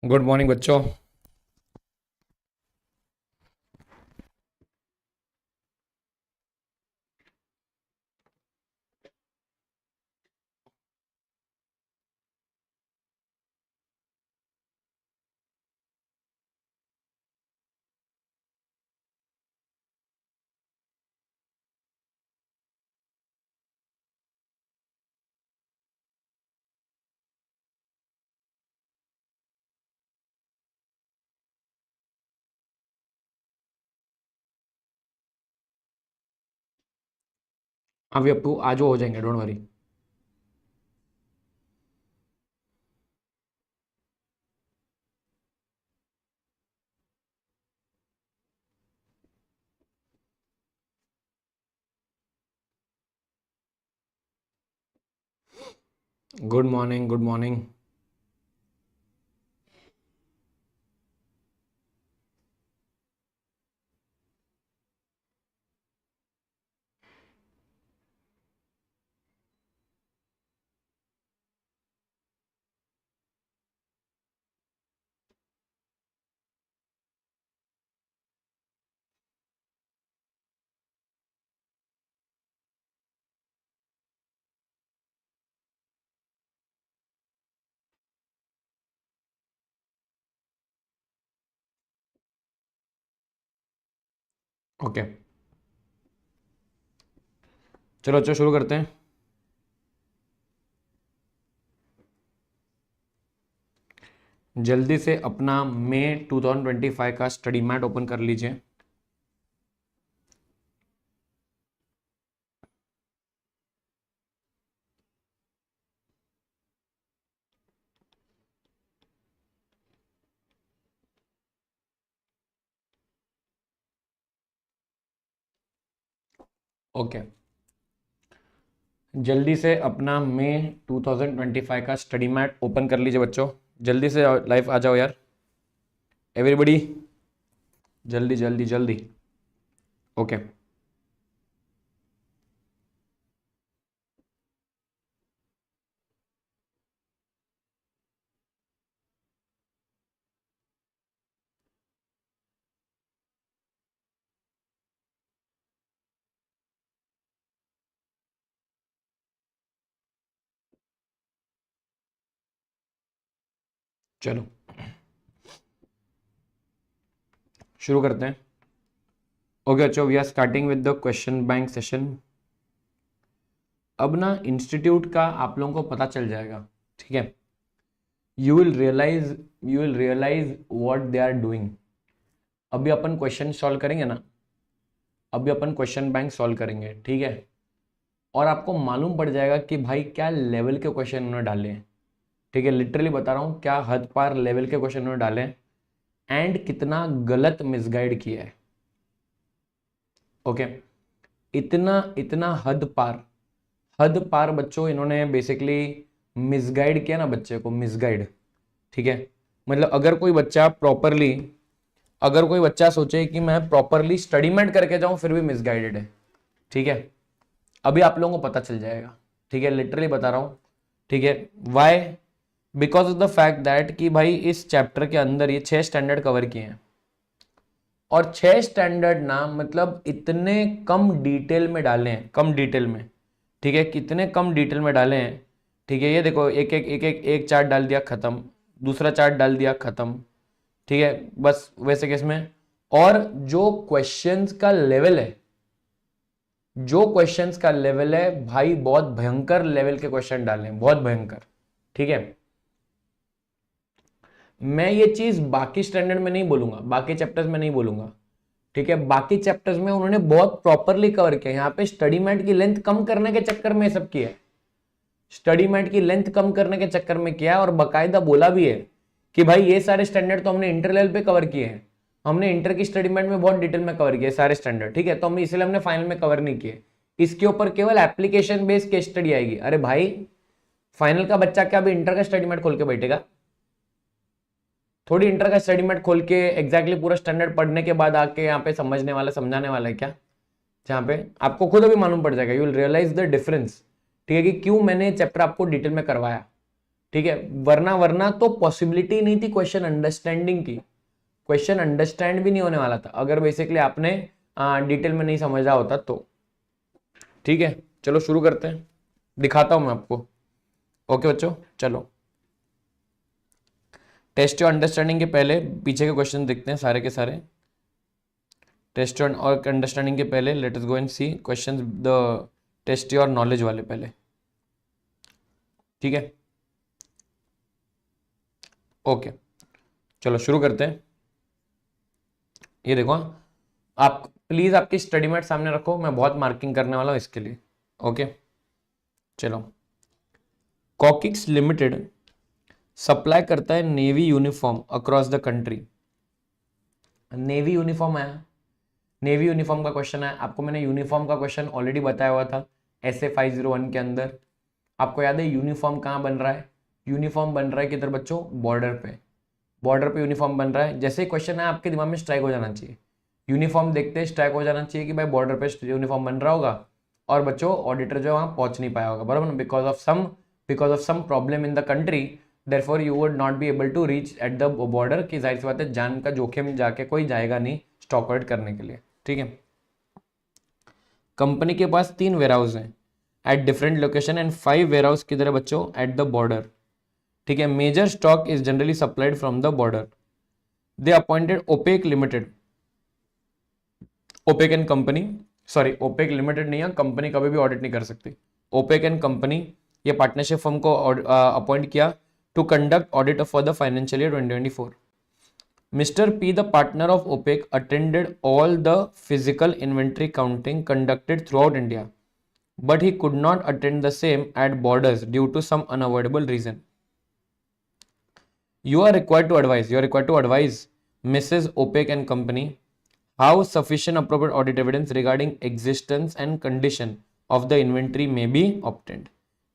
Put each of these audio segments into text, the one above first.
Good morning बच्चों। अभी अपू आज हो जाएंगे, don't worry. Good morning, good morning. Okay, चलो अच्छा शुरू करते हैं। जल्दी से अपना मई 2025 का स्टडी मैट ओपन कर लीजिए। ओके, जल्दी से अपना मई 2025 का स्टडी मैट ओपन कर लीजिए बच्चों। जल्दी से लाइव आ जाओ यार, एवरीबॉडी, जल्दी जल्दी जल्दी। ओके, चलो शुरू करते हैं। ओके बच्चों, we are starting with the question bank session. अब ना इंस्टीट्यूट का आप लोगों को पता चल जाएगा, ठीक है। You will realise what they are doing. अभी अपन क्वेश्चन सॉल्व करेंगे ना, अभी अपन क्वेश्चन बैंक सॉल्व करेंगे, ठीक है। और आपको मालूम पड़ जाएगा कि भाई क्या लेवल के क्वेश्चन उन्होंने डाले हैं, ठीक है। लिटरली बता रहा हूँ, क्या हद पार लेवल के क्वेश्चन उन्होंने डाले हैं एंड कितना गलत मिसगाइड किया है। ओके, इतना इतना हद पार बच्चों इन्होंने बेसिकली मिसगाइड किया ना बच्चे को, मिसगाइड, ठीक है। मतलब अगर कोई बच्चा सोचे कि मैं प्रॉपरली स्टडी मेंट करके जाऊं फिर भी मिसगाइडेड है, ठीक है। अभी आप लोगों को पता चल जाएगा, ठीक है। लिटरली बता रहा हूं, ठीक है। Why? Because of the fact that कि भाई इस चैप्टर के अंदर ये 6 स्टैंडर्ड कवर किए हैं और 6 स्टैंडर्ड ना मतलब इतने कम डिटेल में डाले हैं, कम डिटेल में, ठीक है। कितने कम डिटेल में डाले हैं, ठीक है। ये देखो, एक चार्ट डाल दिया खत्म, दूसरा चार्ट डाल दिया खत्म, ठीक है। बस वैसे केस में, और जो क्वेश्चंस का लेवल है, जो क्वेश्चंस का लेवल है भाई, बहुत भयंकर लेवल के क्वेश्चन डाले हैं, बहुत भयंकर, ठीक है। मैं ये चीज बाकी स्टैंडर्ड में नहीं बोलूंगा, बाकी चैप्टर्स में नहीं बोलूंगा, ठीक है। बाकी चैप्टर्स में उन्होंने बहुत प्रॉपरली कवर किया, यहाँ पे स्टडी मेट की लेंथ कम करने के चक्कर में सब किया है, स्टडी मेट की लेंथ कम करने के चक्कर में किया। और बकायदा बोला भी है कि भाई ये सारे स्टैंडर्ड तो हमने इंटर लेवल पे कवर किए हैं, हमने इंटर की स्टडी मेट में बहुत डिटेल में कवर किए सारे स्टैंडर्ड, ठीक है। तो हमने इसलिए हमने फाइनल में कवर नहीं किए, इसके ऊपर केवल एप्लीकेशन बेस्ड केस स्टडी आएगी। अरे भाई, फाइनल का बच्चा क्या अभी इंटर का स्टडी मेट खोल के बैठेगा? थोड़ी इंटर का स्टडी मेट खोल के एग्जैक्टली पूरा स्टैंडर्ड पढ़ने के बाद आके यहाँ पे समझने वाला, समझाने वाला है क्या? जहाँ पे आपको खुद अभी मालूम पड़ जाएगा, you will realise the difference, ठीक है, कि क्यों मैंने चैप्टर आपको डिटेल में करवाया, ठीक है, वरना तो पॉसिबिलिटी नहीं थी क्वेश्चन अंडरस्टैंडिंग की, क्वेश्चन अंडरस्टैंड भी नहीं होने वाला था अगर बेसिकली आपने डिटेल में नहीं समझा होता तो। ठीक है, चलो शुरू करते हैं, दिखाता हूं मैं आपको। ओके बच्चों, चलो टेस्ट योर अंडरस्टैंडिंग के पहले पीछे के क्वेश्चन देखते हैं सारे के सारे। टेस्ट योर और अंडरस्टैंडिंग के पहले let us go and see questions, the test your knowledge वाले पहले। ठीक है, ओके चलो शुरू करते हैं। ये देखो, आप प्लीज आपकी स्टडी मैट सामने रखो, मैं बहुत मार्किंग करने वाला हूं इसके लिए। ओके चलो, कॉकिक्स लिमिटेड सप्लाई करता है navy uniform across the country. Navy uniform आया, नेवी यूनिफॉर्म का क्वेश्चन है, आपको मैंने यूनिफॉर्म का क्वेश्चन ऑलरेडी बताया हुआ था SA 501 के अंदर। आपको याद है यूनिफॉर्म कहाँ बन रहा है? यूनिफॉर्म बन रहा है किधर बच्चों? बॉर्डर पे, बॉर्डर पे यूनिफॉर्म बन रहा है। जैसे ही क्वेश्चन है आपके दिमाग में स्ट्राइक हो जाना चाहिए, यूनिफॉर्म देखते ही स्ट्राइक हो जाना चाहिए कि भाई बॉर्डर पे यूनिफॉर्म बन रहा होगा और बच्चों ऑडिटर जो है वहाँ पहुंच नहीं पाया होगा, बराबर ना, because of some problem in the country, therefore you would not be able to reach at the border. की जाहिर सी बात है जान का जोखिम में जाके कोई जाएगा नहीं स्टॉक आउट करने के लिए। ठीक है, कंपनी के पास 3 वेयरहाउस हैं at different location and 5 warehouse किधर है बच्चों? At the border. ठीक है, major stock is generally supplied from the border. They appointed Opec Limited, Opec and company, sorry Opec Limited नहीं है, कंपनी कभी भी ऑडिट नहीं कर सकती। ओपेक एंड कंपनी ये पार्टनरशिप फर्म को अपॉइंट किया to conduct audit for the financial year 2024। Mr. P, the partner of OPEC, attended all the physical inventory counting conducted throughout India, but he could not attend the same at borders due to some unavoidable reason. You are required to advise Mrs. OPEC and company how sufficient appropriate audit evidence regarding existence and condition of the inventory may be obtained.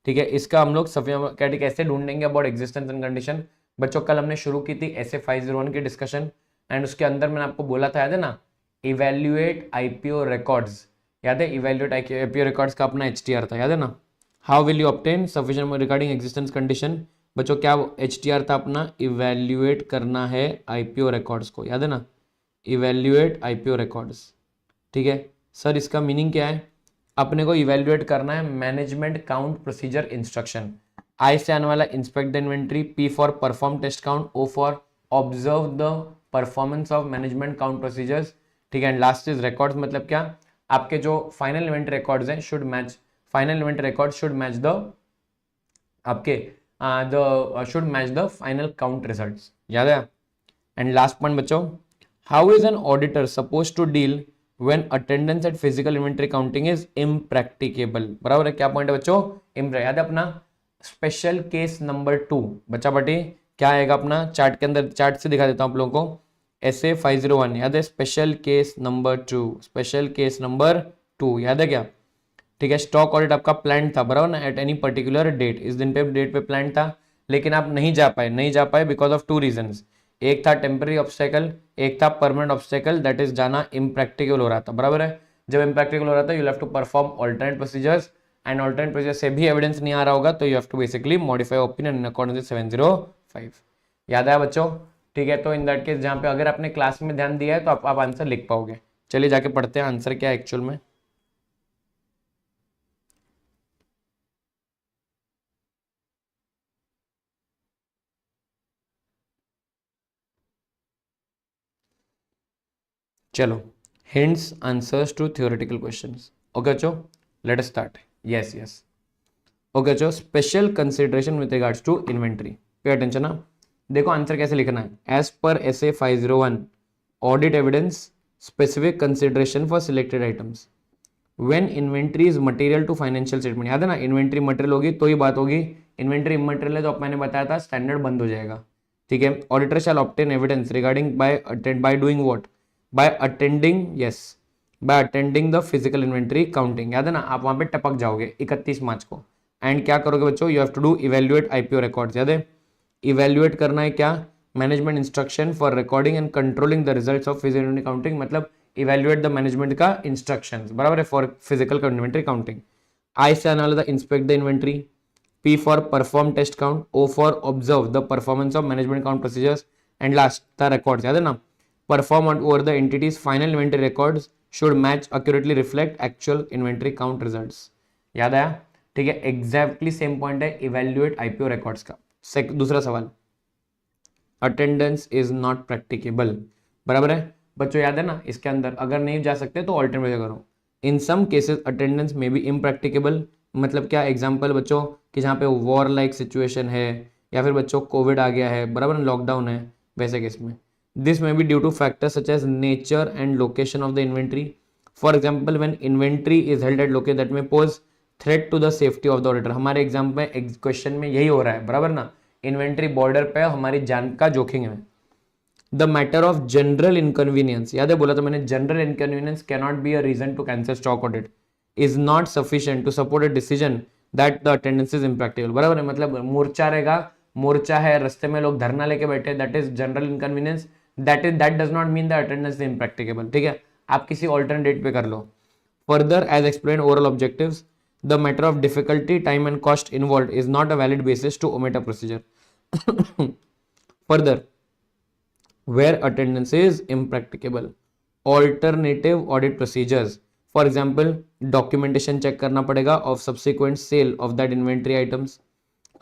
ठीक है, इसका हम लोग sufficient कैसे ढूंढेंगे about existence and condition. बच्चों कल हमने शुरू की थी SA 501 की डिस्कशन एंड उसके अंदर मैंने आपको बोला था, याद है ना, इवेल्युएट IPO रिकॉर्ड्स, याद है इवेल्युएट IPO रिकॉर्ड्स का अपना HTR था, याद है ना। How will you obtain sufficient regarding existence condition, बच्चों क्या HTR था अपना? इवेल्युएट करना है IPO रिकॉर्ड्स को, याद है ना, इवेल्युएट IPO रिकॉर्ड्स। ठीक है सर, इसका मीनिंग क्या है? अपने को इवेल्युएट करना है management count procedure instruction. I से आने वाला inspect the inventory, P for perform test count, O for observe the performance of management count procedures. ठीक है, एंड लास्ट इज रिकॉर्ड्स, मतलब क्या? आपके जो फाइनल इन्वेंट्री रिकॉर्ड्स हैं should match, final inventory record should match the आपके should match the final count results, याद है। एंड लास्ट पॉइंट बच्चों, how is an auditor suppose to deal when attendance at physical inventory counting is impracticable। बराबर है, क्या point है बच्चों? याद है अपना स्पेशल केस नंबर 2, बच्चा बटी क्या आएगा अपना चार्ट के अंदर, चार्ट से दिखा देता हूं आप लोगों को। SA 501 याद है, special case number 2, special case number 2 याद है क्या? ठीक है, स्टॉक ऑडिट आपका प्लान था, बराबर ना, एट एनी पर्टिकुलर डेट, इस दिन पे डेट पे प्लान था, लेकिन आप नहीं जा पाए बिकॉज ऑफ 2 रीजंस। एक था टेम्पररी ऑब्स्टेकल, एक था परमानेंट ऑब्स्टेकल, दैट इज जाना इम्प्रैक्टिकल हो रहा था, बराबर है। जब इम्प्रैक्टिकल हो रहा था you have to perform alternate procedures and alternate procedure से भी एविडेंस नहीं आ रहा होगा तो you have to basically modify opinion in according to 705। याद आया बच्चों? ठीक है, तो इन दैट केस जहाँ पे अगर आपने क्लास में ध्यान दिया है तो आप आंसर लिख पाओगे। चलिए जाके पढ़ते हैं आंसर क्या है एक्चुअल में। चलो, hints answers to theoretical questions। okay बच्चों, let us start। yes okay बच्चों, special consideration with regards to inventory, pay attention ना। देखो आंसर कैसे लिखना है, as per SA 501 audit evidence specific consideration for selected items when inventory is material to financial statement। याद है ना, inventory material होगी तो ही बात होगी, इन्वेंट्री इमटेरियल है तो मैंने बताया था स्टैंडर्ड बंद हो जाएगा। ठीक है, auditor shall obtain evidence regarding by doing what, by attending the physical inventory counting। याद है ना, आप वहां पे टपक जाओगे 31 मार्च को। एंड क्या करोगे बच्चों? You have to do evaluate IPO records. याद है, इवेल्युएट करना है क्या? Management instruction for recording and controlling the results of physical inventory counting, मतलब इवेल्युएट द मैनेजमेंट का इंस्ट्रक्शंस, बराबर है, for physical inventory counting. I से आने वाला था inspect the inventory, P for perform test count, O for observe the performance of management count procedures, and last the records. याद है ना, perform over the entity's final inventory records should match accurately reflect actual inventory count results. याद आया? ठीक है, exactly same point है evaluate IPO records का। दूसरा सवाल, अटेंडेंस इज नॉट प्रैक्टिकेबल, बराबर है बच्चों, याद है ना, इसके अंदर अगर नहीं जा सकते तो ऑल्टरनेटिव करो। इन सम केसेस अटेंडेंस में बी इम्प्रैक्टिकेबल, मतलब क्या एग्जांपल बच्चों कि जहाँ पे वॉर लाइक सिचुएशन है या फिर बच्चों कोविड आ गया है, बराबर, लॉकडाउन है, वैसे केस में। दिस में be due to factors such as nature and location of the inventory. For example when inventory is held at location that में pose threat to the safety of the auditor. हमारे exam में question में यही हो रहा है, बराबर ना, इन्वेंट्री बॉर्डर पे हमारी जान का जोखिम है। The matter of general inconvenience, याद है बोला तो मैंने, general inconvenience cannot be a reason to cancel stock audit, is not sufficient to support a decision that the attendance is impractical, बराबर है, मतलब मोर्चा रहेगा, मोर्चा है, रास्ते में लोग धरना लेके बैठे, that is general inconvenience, that does not mean the attendance is impracticable. ठीक है, आप किसी ऑल्टरनेट डेट पे कर लो। Further as explain overall objectives, the matter of difficulty time and cost involve is not a valid basis to omit a procedure. Further, where attendance is impracticable, alternative audit procedures, for example documentation check करना पड़ेगा of subsequent sale of that inventory items,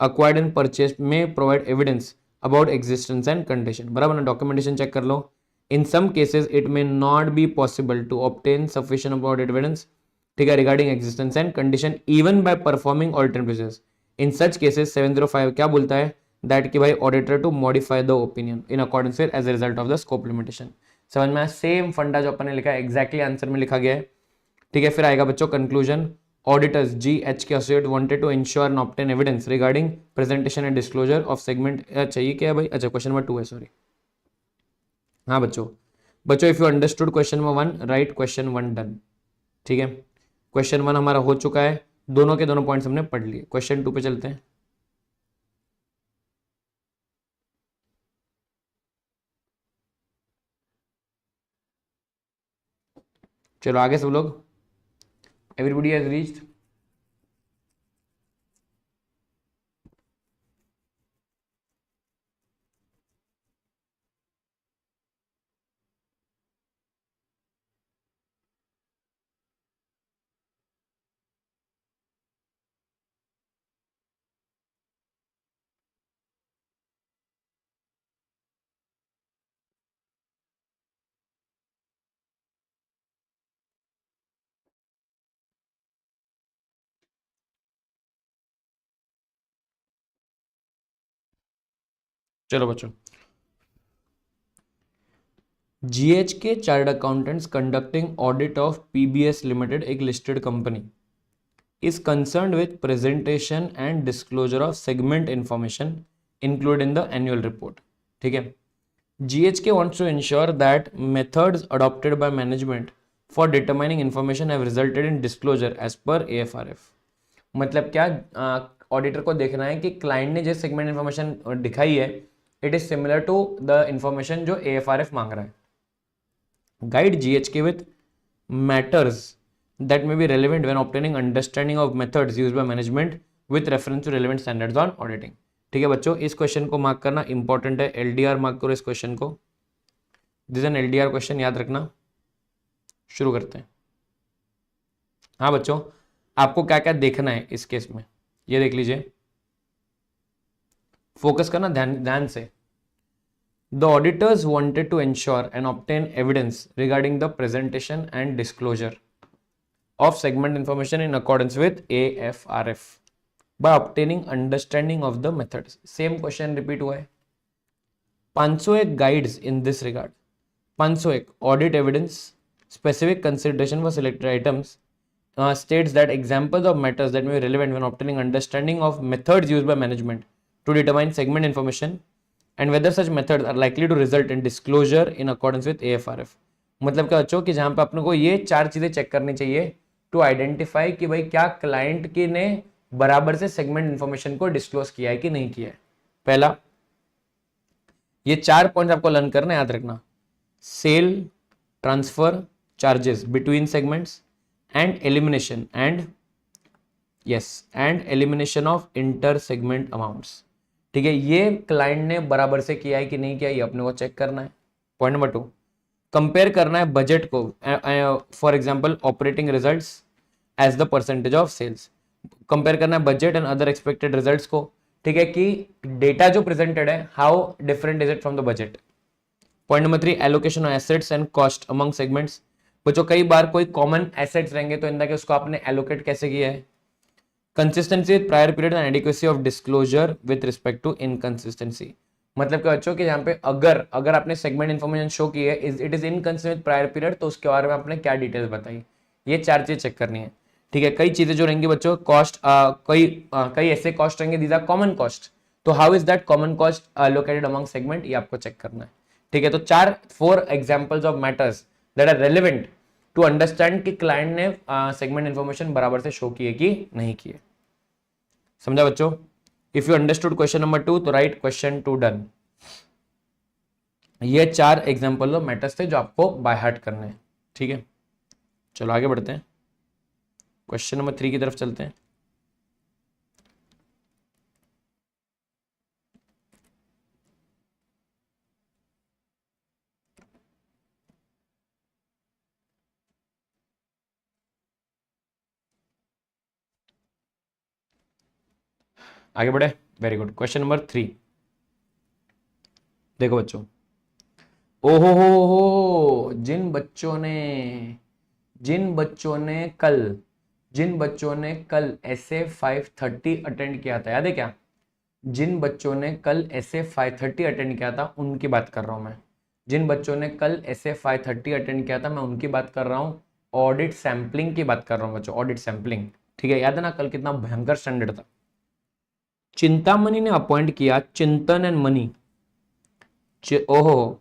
acquired and purchased may provide evidence about existence and condition, बराबर ना, documentation check कर लो। in some cases it may not be possible to obtain sufficient about evidence, ठीक है, regarding existence and condition even by performing alternate procedures। in such cases 705 क्या बोलता है, that कि भाई auditor to modify the opinion in accordance with as a result of the scope limitation. समझ में आया? सेम फंडा जो अपन ने लिखा है एग्जैक्टली आंसर में लिखा गया है। ठीक है, फिर आएगा बच्चों conclusion. Auditors G H K associate wanted to ensure and obtain evidence regarding presentation and disclosure of segment. चाहिए क्या है भाई? अच्छा, क्वेश्चन नंबर 2 है, सॉरी। हाँ बच्चों, if you understood question number 1 right question 1 done. ठीक है, क्वेश्चन 1 हमारा हो चुका है, दोनों के दोनों पॉइंट्स हमने पढ़ लिए। क्वेश्चन 2 पे चलते हैं। चलो आगे सब लोग, एवरीबॉडी हैज रीच्ड। चलो बच्चों, GHK chartered accountants conducting audit of PBS limited, एक listed company, is concerned with presentation and disclosure of segment information included in the annual report. ठीक है, GHK wants to ensure that methods adopted by management for determining information have resulted in disclosure as per AFRF। मतलब क्या, auditor को देखना है कि client ने जो सेगमेंट इन्फॉर्मेशन दिखाई है it is similar to the information जो AFRF मांग रहा है। Guide GHK with matters that may be relevant when obtaining understanding of methods used by management with reference to relevant standards on auditing। ठीक है बच्चों, इस क्वेश्चन को mark करना इंपॉर्टेंट है, LDR मार्क करो इस क्वेश्चन को। दिस एन LDR क्वेश्चन, याद रखना। शुरू करते हैं। हाँ बच्चों, आपको क्या क्या देखना है इस केस में, ये देख लीजिए, फोकस करना ध्यान से। The auditors wanted to ensure and obtain evidence regarding the presentation and disclosure of segment information in accordance with AFRF by obtaining understanding of the methods। Same question repeat हुआ है। 501 guides in this regard। 501 audit evidence specific consideration for selected items states that examples of matters that may be relevant when obtaining understanding of methods used by management to determine segment information and whether such methods are likely to result in disclosure in accordance with AFRF। मतलब क्या बच्चों कि जहां पे अपने को ये 4 चीजें चेक करनी चाहिए टू आइडेंटिफाई कि भाई क्या क्लाइंट की ने बराबर से सेगमेंट इंफॉर्मेशन को डिस्क्लोज किया है कि नहीं किया है। पहला, ये 4 पॉइंट आपको लर्न करना, याद रखना। Sale transfer charges between segments and elimination and yes, and elimination of inter segment amounts. ठीक है, ये क्लाइंट ने बराबर से किया है कि नहीं किया, ये अपने को चेक करना है। पॉइंट नंबर 2, कंपेयर करना है बजट को, for example operating results as the percentage of sales. Compare करना है budget and other expected results को। ठीक है, कि डेटा जो प्रेजेंटेड है how different is it from the budget. Point number 3, allocation of assets and cost among segments. बच्चों कई बार कोई कॉमन एसेट्स रहेंगे तो इनका उसको आपने एलोकेट कैसे किया है। Consistency with prior period and adequacy of disclosure with respect to inconsistency. मतलब क्या बच्चों कि यहाँ पे अगर आपने सेगमेंट इन्फॉर्मेशन शो की है, it is inconsistent with prior period, तो उसके बारे में आपने क्या डिटेल्स बताई, ये 4 चीजें चेक करनी है। ठीक है, कई चीजें जो रहेंगी बच्चों, कॉस्ट, कई ऐसे कॉस्ट रहेंगे दीज आर कॉमन कॉस्ट, तो how is that common cost located among segment, ये आपको चेक करना है। ठीक है, तो 4 examples of matters that are relevant to understand कि क्लाइंट ने सेगमेंट इन्फॉर्मेशन बराबर से शो की है कि नहीं की है। समझा बच्चों? If you understood question number 2 तो राइट क्वेश्चन 2 डन। ये 4 एग्जांपल ऑफ मैटर्स थे जो आपको बाय हार्ट करने हैं। ठीक है, चलो आगे बढ़ते हैं, क्वेश्चन नंबर 3 की तरफ चलते हैं। आगे बढ़े, वेरी गुड। क्वेश्चन नंबर 3 देखो बच्चों, ओहो हो, जिन बच्चों ने कल ऐसे 5:30 अटेंड किया था, याद है क्या? जिन बच्चों ने कल ऐसे 5:30 अटेंड किया था उनकी बात कर रहा हूं मैं। जिन बच्चों ने कल ऐसे 5:30 अटेंड किया था मैं उनकी बात कर रहा हूं। ऑडिट सैंपलिंग की बात कर रहा हूं बच्चों, ऑडिट सैंपलिंग। ठीक है, याद है ना कल कितना भयंकर स्टैंडर्ड था। चिंतामणि ने अपॉइंट किया चिंतन एंड मनी, ओहो,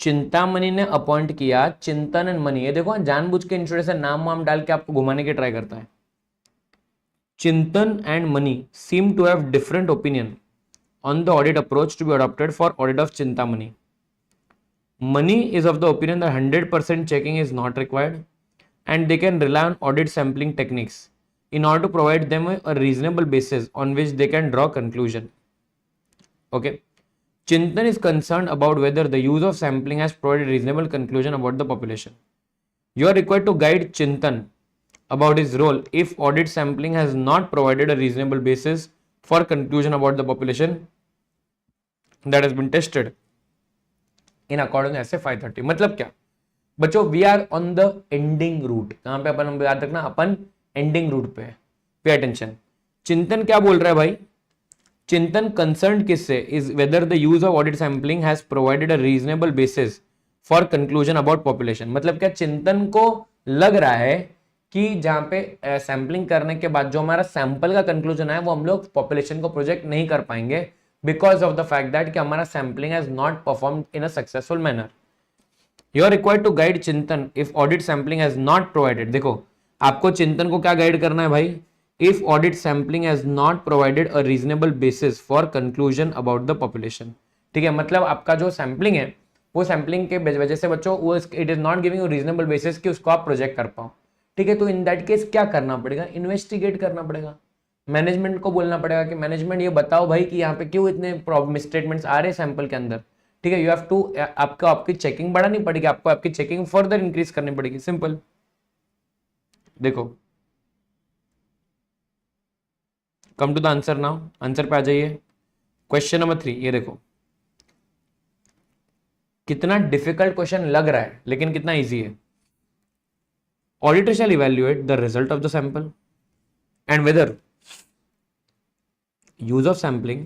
चिंतामणि ने अपॉइंट किया चिंतन एंड मनी। ये देखो जानबूझ के इंट्रोडक्शन नाम वाम डाल के आपको घुमाने की ट्राई करता है। Chintan and Mani seem to have different opinion on the audit approach to be adopted for audit of Chintamani. Money is of the opinion that 100% checking is not required and they can rely on audit sampling techniques in order to provide them a reasonable basis on which they can draw conclusion. Okay. Chintan is concerned about whether the use of sampling has provided reasonable conclusion about the population. You are required to guide Chintan about his role if audit sampling has not provided a reasonable basis for conclusion about the population that has been tested in accordance to ऐसे 5:30। मतलब क्या बच्चों, we are on the ending route. कहां पे अपन याद रखना, अपन ending root पे है। पे अटेंशन, चिंतन क्या बोल रहा है भाई? चिंतन कंसर्न किससे? Is whether the use of audit sampling has provided a reasonable basis for conclusion about population. मतलब क्या चिंतन को लग रहा है कि जहां पे सैंपलिंग करने के बाद जो हमारा सैंपल का कंक्लूजन है वो हम लोग पॉपुलेशन को प्रोजेक्ट नहीं कर पाएंगे because of the fact that कि हमारा sampling has not performed in a successful manner. You are required to guide चिंतन if audit sampling has not provided। देखो आपको चिंतन को क्या गाइड करना है भाई? If audit sampling has not provided a reasonable basis for conclusion about the population। ठीक है, मतलब आपका जो सैंपलिंग है वो सैंपलिंग के वजह से बच्चों वो it is not giving you reasonable basis कि उसको आप प्रोजेक्ट कर पाओ। ठीक है, तो इन दैट केस क्या करना पड़ेगा? इन्वेस्टिगेट करना पड़ेगा, मैनेजमेंट को बोलना पड़ेगा कि मैनेजमेंट ये बताओ भाई कि यहाँ पे क्यों इतने मिसस्टेटमेंट्स आ रहे हैं सैंपल के अंदर। ठीक है, यू हैव टू, आपको आपकी चेकिंग बढ़ानी पड़ेगी, आपको आपकी चेकिंग फर्दर इंक्रीज करनी पड़ेगी, सिंपल। देखो come to the answer now, answer पे आ जाइए। क्वेश्चन नंबर 3 ये देखो, कितना डिफिकल्ट क्वेश्चन लग रहा है लेकिन कितना इजी है। Auditor shall evaluate the result of the sample and whether use of sampling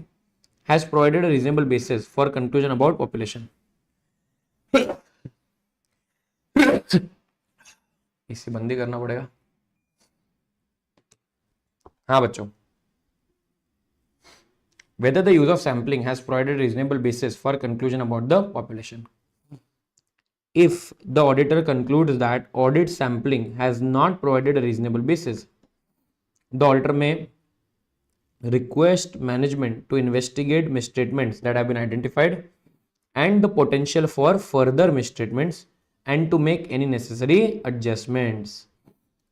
has provided a reasonable basis for conclusion about population। इसे बंदी करना पड़ेगा। हाँ बच्चों, whether the use of sampling has provided a reasonable basis for conclusion about the population। If the auditor concludes that audit sampling has not provided a reasonable basis, the auditor may request management to investigate misstatements that have been identified and the potential for further misstatements and to make any necessary adjustments।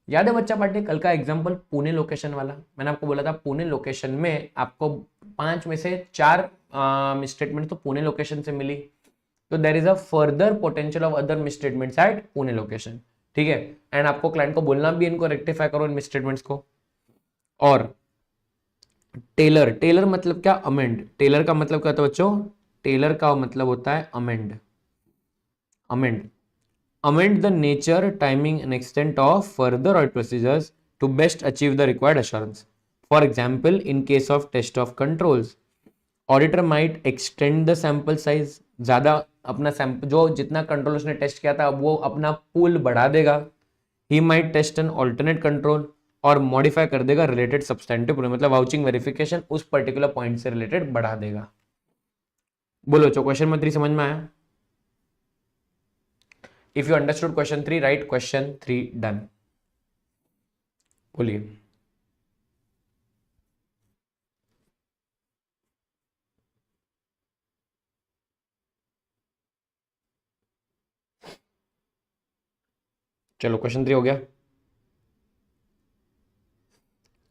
याद है बच्चा party कल का example Pune location वाला, मैंने आपको बोला था पुणे लोकेशन में आपको 5 में से 4 मिसस्टेटमेंट तो पुणे लोकेशन से मिली, तो there is a further potential of other misstatements at Pune location, ठीक है। एंड आपको क्लाइंट को बोलना भी इनको रेक्टिफाई करो इन मिसस्टेटमेंट्स को। और टेलर, टेलर मतलब क्या, अमेंड, टेलर का मतलब क्या होता है बच्चों, टेलर का मतलब होता है amend, amend, amend the nature, timing and extent of further audit procedures to best achieve the required assurance. For example, in case of test of controls, auditor might extend the sample size, ज़्यादा अपना sample जो जितना control उसने test किया था वो अपना pool बढ़ा देगा। He might test an alternate control और मॉडिफाई कर देगा रिलेटेड सब्सटेंटिव, मतलब वाउचिंग वेरिफिकेशन उस पर्टिकुलर पॉइंट से रिलेटेड बढ़ा देगा। बोलो जो क्वेश्चन नंबर 3 समझ में आया? If you understood question 3, write question 3 done. बोलिए। चलो क्वेश्चन 3 हो गया,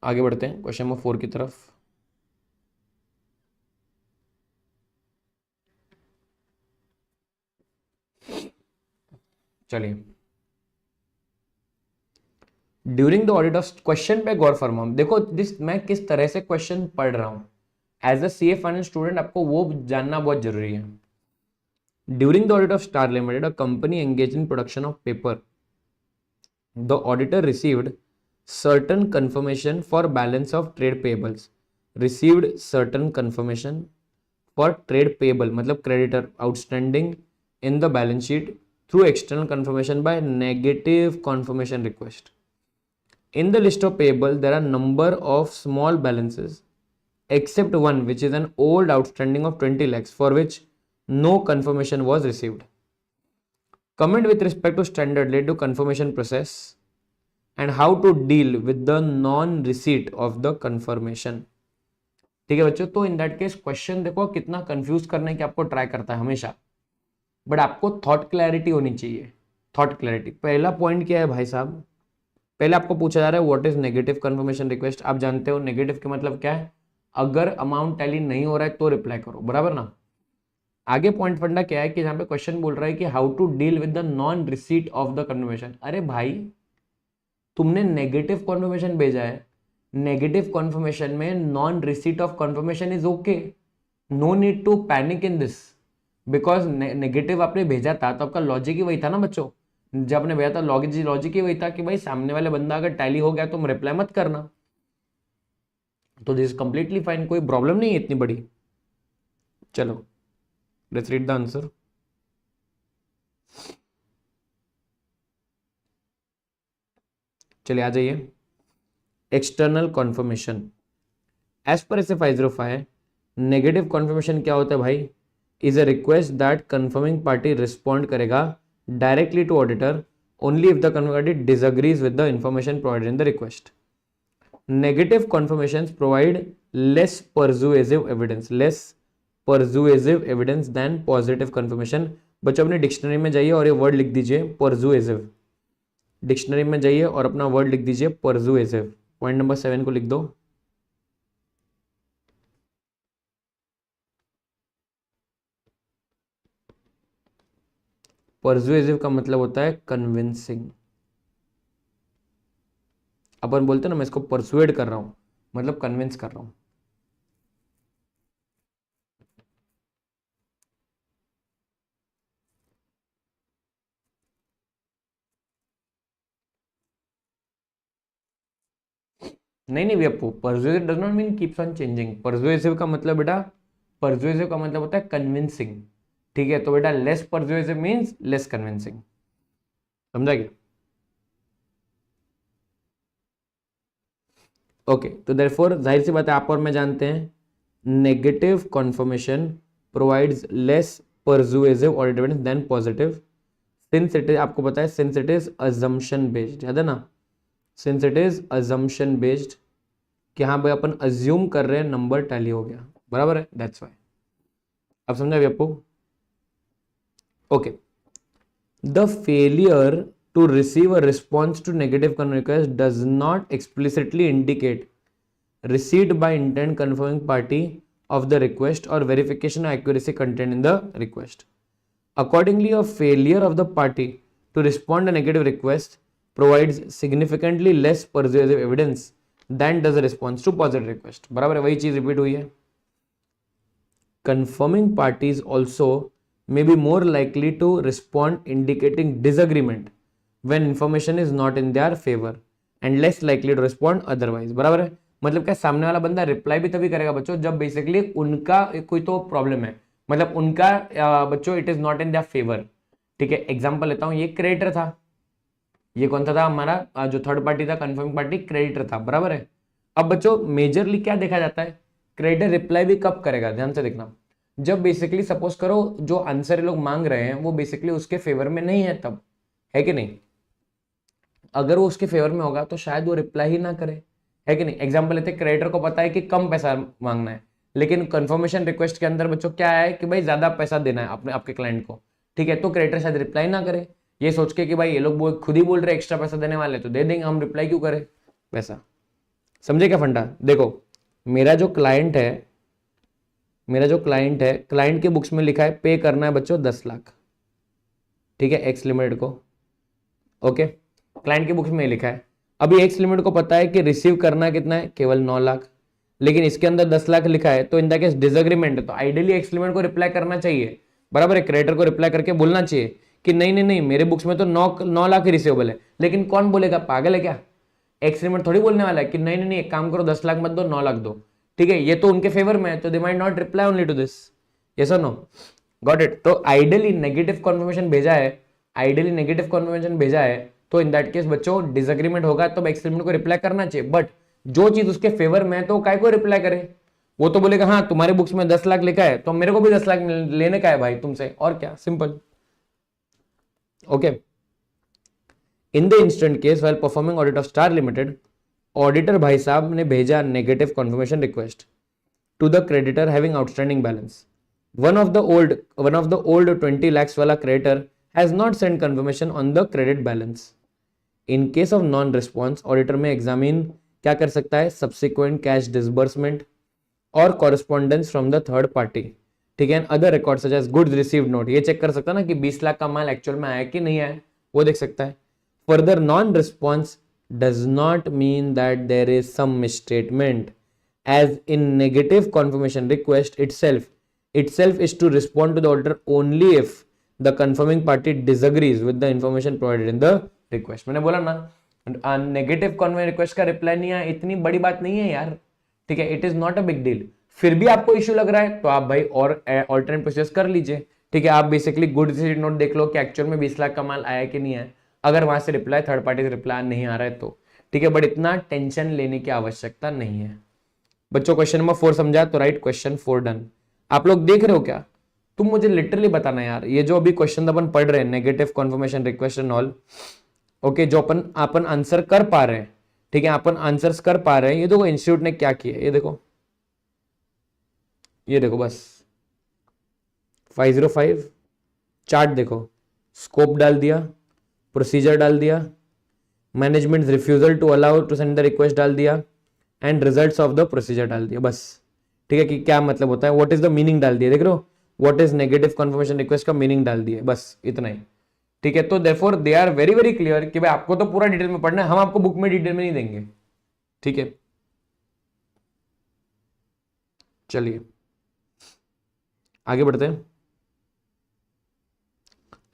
आगे बढ़ते हैं क्वेश्चन नंबर 4 की तरफ। चलिए, during the audit of, question पे गौर फरमाओ। देखो दिस मैं किस तरह से क्वेश्चन पढ़ रहा हूं, as a CA finance student आपको वो जानना बहुत जरूरी है। During the audit of Star Limited, a company engage in production of paper, the auditor received certain confirmation for balance of trade payables, received certain confirmation for trade payable मतलब creditor outstanding in the balance sheet through external confirmation by negative confirmation request. In the list of payable there are number of small balances except one which is an old outstanding of 20 lakhs for which no confirmation was received. Comment with respect to standard led to confirmation process and how to deal with the non receipt of the confirmation. ठीक है बच्चों, तो in that case question देखो कितना confuse करने की आपको try करता है हमेशा, बट आपको थॉट क्लैरिटी होनी चाहिए। थॉट क्लैरिटी, पहला पॉइंट क्या है भाई साहब, पहले आपको पूछा जा रहा है what is negative confirmation request. आप जानते हो नेगेटिव के मतलब क्या है, अगर अमाउंट टैली नहीं हो रहा है तो रिप्लाई करो, बराबर ना। आगे पॉइंट फंडा क्या है कि जहां पे क्वेश्चन बोल रहा है कि how to deal with the non receipt of the confirmation. अरे भाई तुमने नेगेटिव कॉन्फर्मेशन भेजा है, नेगेटिव कॉन्फर्मेशन में non receipt of confirmation is okay, no need to panic in this, because negative आपने भेजा था तो आपका लॉजिक ही वही था ना बच्चों। जब आपने भेजा था लॉजिक ही वही था कि भाई सामने वाले बंदा अगर टैली हो गया तो रिप्लाई मत करना, तो दिस कंप्लीटली फाइन, कोई प्रॉब्लम नहीं है इतनी बड़ी। चलो लेट्स रीड द आंसर। चलिए आ जाइए, external confirmation as per S 505 negative confirmation क्या होता है भाई, is a request that confirming party respond करेगा directly to auditor only if the confirming party disagrees with the information provided in the request. Negative confirmations provide less persuasive evidence, less persuasive evidence than positive confirmation. बच्चों अपने dictionary में जाइए और ये word लिख दीजिए persuasive, dictionary में जाइए और अपना वर्ड लिख दीजिए परसुएसिव। पॉइंट नंबर 7 को लिख दो। परसुएसिव का मतलब होता है कन्विंसिंग। अपन बोलते हैं ना मैं इसको परसुएड कर रहा हूं, मतलब कन्विंस कर रहा हूं। नहीं नहीं भैया, persuasive does not mean keeps on changing. Persuasive का मतलब बेटा, परसुएसिव का मतलब होता है कन्विंसिंग, ठीक है। तो बेटा less persuasive means less convincing, समझा क्या? ओके, तो देयरफॉर जाहिर सी बात है आप और मैं जानते हैं negative confirmation provides less persuasive audit evidence than positive, since it is, आपको पता है since it is assumption based, याद है ना, since it is assumption based, कि हाँ भाई अपन अज्यूम कर रहे हैं नंबर टैली हो गया, बराबर है, दैट्स वाई। अब समझा भी आपको? Okay, the failure to receive a response to negative confirmation request does not explicitly indicate receipt by intent confirming party of the request or verification of accuracy contained in the request. Accordingly, a failure of the party to respond to negative request provides significantly less persuasive evidence than does a response to positive request. बराबर है, वही चीज repeat हुई है. Confirming parties also may be more likely to respond indicating disagreement when information is not in their favor and less likely to respond otherwise. बराबर है, मतलब क्या सामने वाला बंदा रिप्लाई भी तभी करेगा बच्चों जब बेसिकली उनका कोई तो प्रॉब्लम है, मतलब उनका बच्चों it is not in their favour. ठीक है, एग्जांपल लेता हूं, ये क्रेडिटर था, ये कौन था हमारा जो थर्ड पार्टी था, कंफर्मिंग पार्टी क्रेडिटर था. बराबर है. अब बच्चों मेजरली क्या देखा जाता है, क्रेडिटर रिप्लाई भी कब करेगा, ध्यान से देखना, जब बेसिकली सपोज करो जो आंसर लोग मांग रहे हैं वो बेसिकली उसके फेवर में नहीं है, तब है कि नहीं. अगर वो उसके फेवर में होगा तो शायद वो रिप्लाई ही ना करे, है कि नहीं. एग्जांपल लेते, क्रेडिटर को पता है कि कम पैसा मांगना है, लेकिन कंफर्मेशन रिक्वेस्ट के अंदर बच्चों क्या है कि भाई ज्यादा पैसा देना है अपने आपके क्लाइंट को. ठीक है, तो क्रेडिटर शायद रिप्लाई ना करे, ये सोच के कि भाई ये लोग खुद ही बोल रहे एक्स्ट्रा पैसा देने वाले तो दे देंगे, हम रिप्लाई क्यों करें. पैसा समझे क्या फंडा. देखो मेरा जो क्लाइंट है, क्लाइंट के बुक्स में लिखा है पे करना है बच्चों 10 लाख. ठीक है, एक्स लिमिटेड को. ओके, क्लाइंट के बुक्स में लिखा है. अभी एक्स लिमिटेड को पता है कि रिसीव करना कितना है, केवल 9 लाख, लेकिन इसके अंदर 10 लाख लिखा है, तो इन द केस डिसएग्रीमेंट है, तो आइडियली एक्स लिमिटेड को रिप्लाई करना चाहिए. बराबर है, क्रेडिटर को रिप्लाई करके बोलना चाहिए कि नहीं नहीं नहीं मेरे बुक्स में तो 9 लाख ही रिसीवेबल है. लेकिन कौन बोलेगा, पागल है क्या, एक्स लिमिटेड थोड़ी बोलने वाला है कि नहीं नहीं नहीं एक काम करो 10 लाख मत दो 9 लाख दो. ठीक है, ये तो उनके फेवर में है, तो they might not reply only to this. Yes और नो, गॉट इट. तो आइडियली नेगेटिव कन्फर्मेशन भेजा है, तो इन दैट केस बच्चों डिसएग्रीमेंट होगा तो एक्स लिमिटेड को रिप्लाई करना चाहिए. बट जो चीज उसके फेवर में है तो काय को रिप्लाई करे, वो तो बोलेगा हाँ तुम्हारे बुक्स में 10 लाख लिखा है तो मेरे को भी 10 लाख लेने का है भाई तुमसे, और क्या, सिंपल. Okay, in the instant case while performing audit of Star Limited, auditor भाई साहब ने भेजा negative confirmation request to the creditor having outstanding balance. One of the old 20 lakhs वाला creditor has not send confirmation on the credit balance. In case of non response, auditor may examine क्या कर सकता है, subsequent cash disbursement और correspondence from the third party. ठीक है, other record such as goods received note, ये check कर सकता है ना कि 20 लाख का माल एक्चुअल में आया कि नहीं आया, वो देख सकता है. Further, non response does not mean that there is some misstatement, as in negative confirmation request itself is to respond to the auditor only if the confirming party disagrees with the information provided in the request. मैंने बोला ना negative confirmation request का reply नहीं आया, इतनी बड़ी बात नहीं है यार. ठीक है, it is not a big deal. फिर भी आपको इश्यू लग रहा है तो आप भाई और ऑल्टरनेट प्रोसेस कर लीजिए. ठीक है, आप बेसिकली गुड रिसीट नोट देख लो कि एक्चुअल में 20 लाख का माल आया कि नहीं आया, अगर वहां से रिप्लाई थर्ड पार्टी से रिप्लाई नहीं आ रहा है तो. ठीक है, बट इतना टेंशन लेने की आवश्यकता नहीं है बच्चों. क्वेश्चन नंबर 4 समझा तो राइट, क्वेश्चन 4 डन. आप लोग देख रहे हो क्या, तुम मुझे लिटरली बताना यार, ये जो अभी क्वेश्चन अपन पढ़ रहे हैं negative confirmation request and all, okay, जो अपन आंसर कर पा रहे हैं. ठीक है, अपन आंसर्स कर पा रहे हैं. ये देखो इंस्टीट्यूट ने क्या किया, ये देखो बस 505 चार्ट देखो, स्कोप डाल दिया, प्रोसीजर डाल दिया, management refusal to allow to send the request डाल दिया, and results of the procedure डाल दिया बस. ठीक है, कि क्या मतलब होता है, व्हाट इज द मीनिंग डाल दिया, देख रहे हो, what is negative confirmation request का मीनिंग डाल दिया, बस इतना ही. ठीक है, तो therefore they are very very clear कि भाई आपको तो पूरा डिटेल में पढ़ना है, हम आपको बुक में डिटेल में नहीं देंगे. ठीक है, चलिए आगे बढ़ते हैं.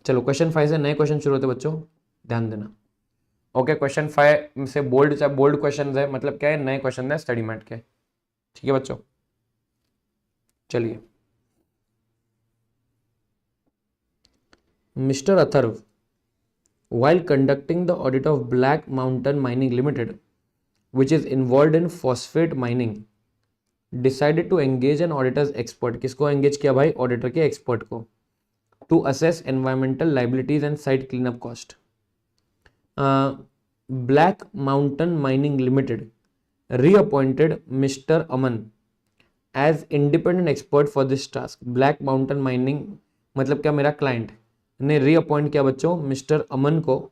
चलो क्वेश्चन 5 से नए क्वेश्चन शुरू होते बच्चों, ध्यान देना. ओके, क्वेश्चन 5 से बोल्ड क्वेश्चन है, मतलब क्या है, नए क्वेश्चन है स्टडी मैट के. ठीक है बच्चों, चलिए. Mister Atharva, while conducting the audit of Black Mountain Mining Limited, which is involved in phosphate mining, decided to engage an auditor's expert. किसको engage किया भाई, ऑडिटर के एक्सपर्ट को, to assess environmental liabilities and site cleanup cost. Black Mountain Mining Limited reappointed Mr. Aman as independent expert for this task. Black Mountain Mining मतलब क्या, मेरा client ने reappoint किया बच्चों मिस्टर अमन को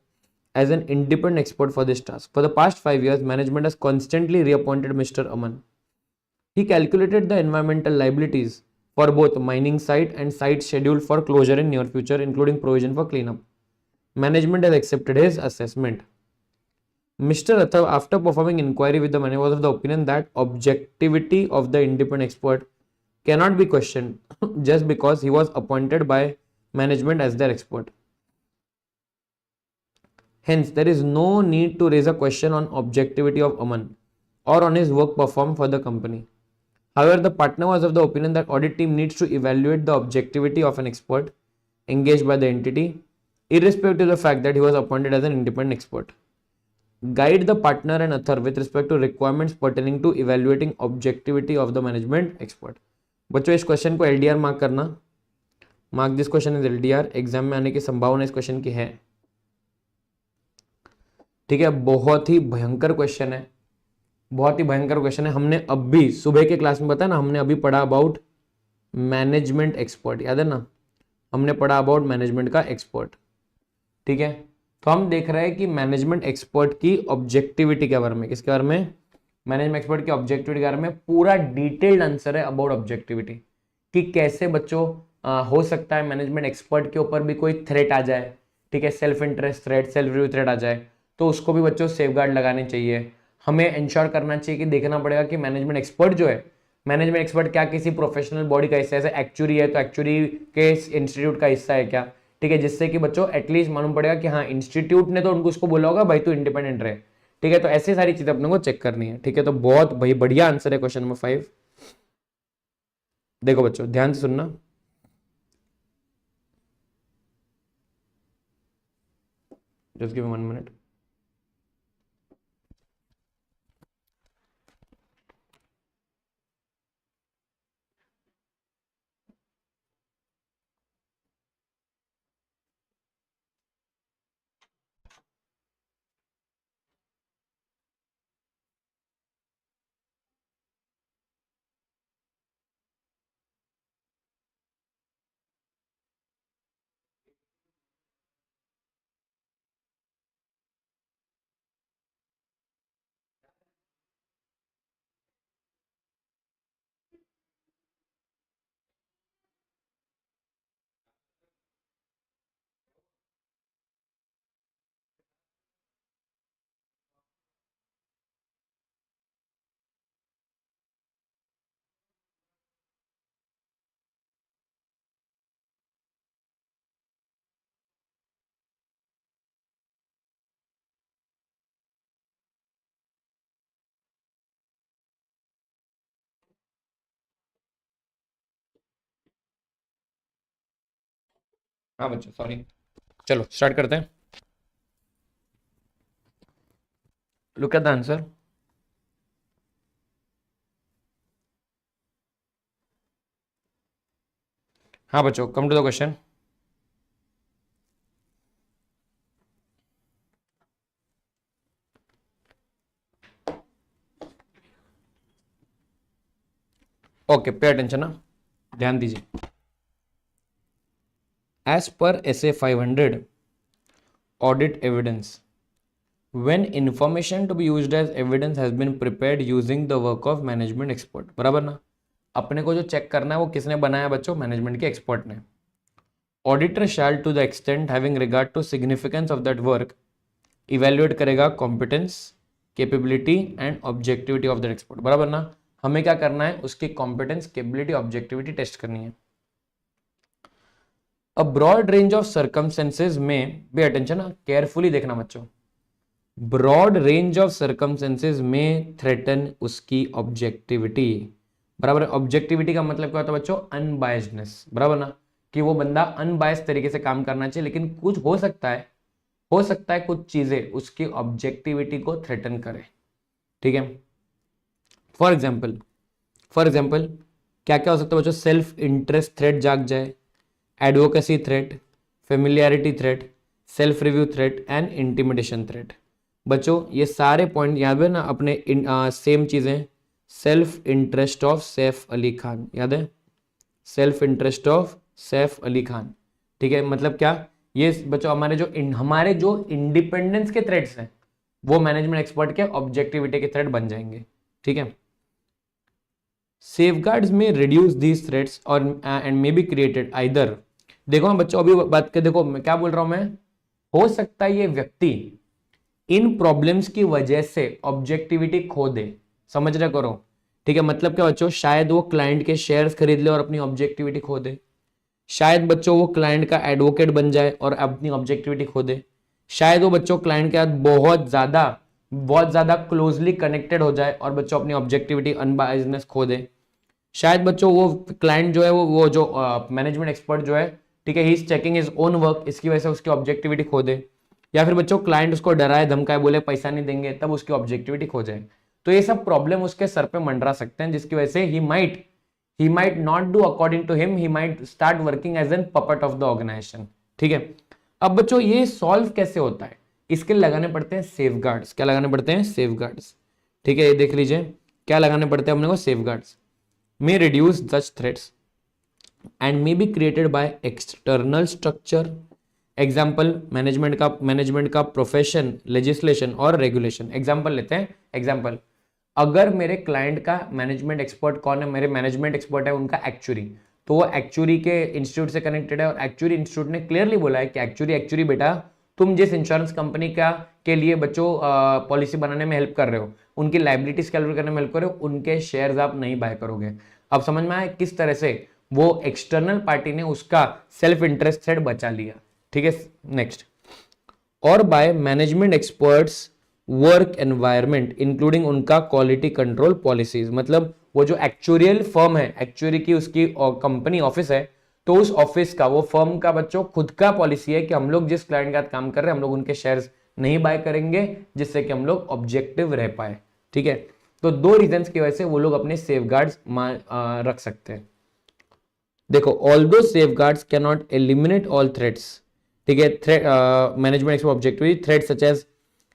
as an independent expert for this task. For the past 5 years, management has constantly reappointed Mr. Aman. He calculated the environmental liabilities for both mining site and site scheduled for closure in near future, including provision for cleanup. Management has accepted his assessment. Mr. Athav, after performing inquiry with the manager, was of the opinion that objectivity of the independent expert cannot be questioned just because he was appointed by management as their expert. Hence, there is no need to raise a question on objectivity of Aman or on his work performed for the company. However, the partner was of the opinion that audit team needs to evaluate the objectivity of an expert engaged by the entity, irrespective of the fact that he was appointed as an independent expert. Guide the partner and author with respect to requirements pertaining to evaluating objectivity of the management expert. बच्चों इस question को LDR mark करना, mark this question is LDR, exam में आने की संभावना इस question की है। ठीक है, बहुत ही भयंकर क्वेश्चन है, बहुत ही भयंकर क्वेश्चन है। हमने अभी सुबह के क्लास में बताया ना, हमने अभी पढ़ा अबाउट मैनेजमेंट एक्सपर्ट, याद है ना, हमने पढ़ा अबाउट मैनेजमेंट का एक्सपर्ट। ठीक है, तो हम देख रहे हैं कि मैनेजमेंट एक्सपर्ट की ऑब्जेक्टिविटी के बारे में, किसके बारे में, मैनेजमेंट एक्सपर्ट की ऑब्जेक्टिविटी के बारे में पूरा डिटेल्ड आंसर है अबाउट ऑब्जेक्टिविटी, कि कैसे बच्चों हो सकता है मैनेजमेंट एक्सपर्ट के ऊपर भी कोई थ्रेट आ जाए। ठीक है, self interest threat, self review threat आ जाए तो उसको भी बच्चों सेफगार्ड लगाने चाहिए। हमें इंश्योर करना चाहिए कि देखना पड़ेगा कि मैनेजमेंट एक्सपर्ट जो है, मैनेजमेंट एक्सपर्ट क्या किसी प्रोफेशनल बॉडी का हिस्सा है, जैसे एक्चुअरी है तो एक्चुअरी के इंस्टीट्यूट का हिस्सा है क्या। ठीक है, जिससे कि बच्चों एटलीस्ट मालूम पड़ेगा कि हाँ इंस्टीट्यूट ने तो उनको उसको बोला होगा भाई तू इंडिपेंडेंट रहे। ठीक है, तो ऐसी सारी चीजें अपने को चेक करनी है। ठीक है, तो बहुत भाई बढ़िया आंसर है क्वेश्चन नंबर 5। देखो बच्चों ध्यान से सुनना, जस्ट गिव मी 1 मिनट। हाँ बच्चों सॉरी, चलो स्टार्ट करते हैं। Look at the answer. हाँ बच्चों, come to the question. Okay, pay attention ना, ध्यान दीजिए। As per SA 500 audit evidence, when information to be used as evidence has been prepared using the work of management expert, बराबर ना, अपने को जो चेक करना है वो किसने बनाया बच्चों, मैनेजमेंट के एक्सपर्ट ने। Auditor shall to the extent having regard to significance of that work evaluate करेगा competence, capability and objectivity of that expert, बराबर ना। हमें क्या करना है, उसकी कॉम्पिटेंस, कैपेबिलिटी, ऑब्जेक्टिविटी टेस्ट करनी है। A broad range of circumstances में, बी अटेंशन ना, केयरफुली देखना बच्चों, ब्रॉड रेंज ऑफ सर्कमस्टेंसेज में थ्रेटन उसकी ऑब्जेक्टिविटी, बराबर। ऑब्जेक्टिविटी का मतलब क्या होता है बच्चों, अनबायस्डनेस, बराबर ना, कि वो बंदा अनबायस्ड तरीके से काम करना चाहिए, लेकिन कुछ हो सकता है कुछ चीजें उसकी ऑब्जेक्टिविटी को थ्रेटन करे। ठीक है, फॉर एग्जाम्पल क्या क्या हो सकता है बच्चों, सेल्फ इंटरेस्ट थ्रेट जाग जाए, advocacy threat, familiarity threat, self review threat and intimidation threat. बच्चों ये सारे पॉइंट याद है ना अपने, सेम चीजें। Self interest of Saif Ali Khan, याद है, self interest of Saif Ali Khan. ठीक है, मतलब क्या ये बच्चों हमारे जो इंडिपेंडेंस के थ्रेड्स हैं वो मैनेजमेंट एक्सपर्ट के ऑब्जेक्टिविटी के थ्रेड बन जाएंगे, ठीक है। सेफगार्ड्स में रिड्यूस दीज थ्रेड्स और and may be created either, देखो मैं बच्चों अभी बात कर, देखो मैं क्या बोल रहा हूं, मैं हो सकता है ये व्यक्ति इन प्रॉब्लम्स की वजह से ऑब्जेक्टिविटी खो दे, समझ रहे करो, ठीक है। मतलब क्या बच्चों, शायद वो क्लाइंट के शेयर्स खरीद ले और अपनी ऑब्जेक्टिविटी खो दे, शायद बच्चों वो क्लाइंट का एडवोकेट बन जाए और अपनी ऑब्जेक्टिविटी खो दे, शायद वो बच्चों क्लाइंट के साथ बहुत ज्यादा क्लोजली कनेक्टेड हो जाए और बच्चों अपनी ऑब्जेक्टिविटी अनबायस्डनेस खो दे, शायद बच्चों वो क्लाइंट जो है वो जो मैनेजमेंट एक्सपर्ट जो है, ठीक है, he is checking his own work, इसकी वजह से उसकी ऑब्जेक्टिविटी खो दे, या फिर बच्चों क्लाइंट उसको डराए धमकाए बोले पैसा नहीं देंगे तब उसकी ऑब्जेक्टिविटी खो जाए। तो ये सब प्रॉब्लम उसके सर पे मंडरा सकते हैं, जिसकी वजह से he might not do according to him, he might start working as an puppet of the organization, ठीक है। अब बच्चों ये सॉल्व कैसे होता है, इसके लिए लगाने पड़ते हैं सेफगार्ड्स। क्या लगाने पड़ते हैं? सेफगार्ड्स, ठीक है। ये देख लीजिए क्या लगाने पड़ते हैं अपने को, safeguards. may reduce such threats and may be created by external structure, example management का प्रोफेशन, लेजिस्लेशन और रेगुलेशन। एग्जाम्पल लेते हैं, एग्जाम्पल अगर मेरे क्लाइंट का मैनेजमेंट एक्सपर्ट कौन है, मेरे मैनेजमेंट एक्सपर्ट है उनका एक्चुरी, तो वो एक्चुरी के इंस्टीट्यूट से कनेक्टेड है और एक्चुरी इंस्टीट्यूट ने क्लियरली बोला है कि एक्चुरी बेटा तुम जिस इंश्योरेंस कंपनी का के लिए बच्चों पॉलिसी बनाने में हेल्प कर रहे हो, उनकी लाइबिलिटीज कैलकुलेट करने में हेल्प कर रहे हो, उनके शेयर्स आप नहीं बाय करोगे। अब समझ में आया किस तरह से वो एक्सटर्नल पार्टी ने उसका सेल्फ इंटरेस्ट थ्रेड बचा लिया, ठीक है। नेक्स्ट, और by management experts work environment including उनका क्वालिटी कंट्रोल पॉलिसीज, मतलब वो जो एक्चुरियल फर्म है, एक्चुरी की उसकी कंपनी ऑफिस है, तो उस ऑफिस का, वो फर्म का बच्चों खुद का पॉलिसी है कि हम लोग जिस क्लाइंट के साथ काम कर रहे हैं हम लोग उनके शेयर्स नहीं बाय करेंगे, जिससे कि हम लोग ऑब्जेक्टिव रह पाए, ठीक है। तो दो रीजंस की वजह से वो लोग अपने सेफगार्ड्स रख सकते हैं। देखो, although safeguards can not eliminate all threats, ठीक है, management expert objective threat such as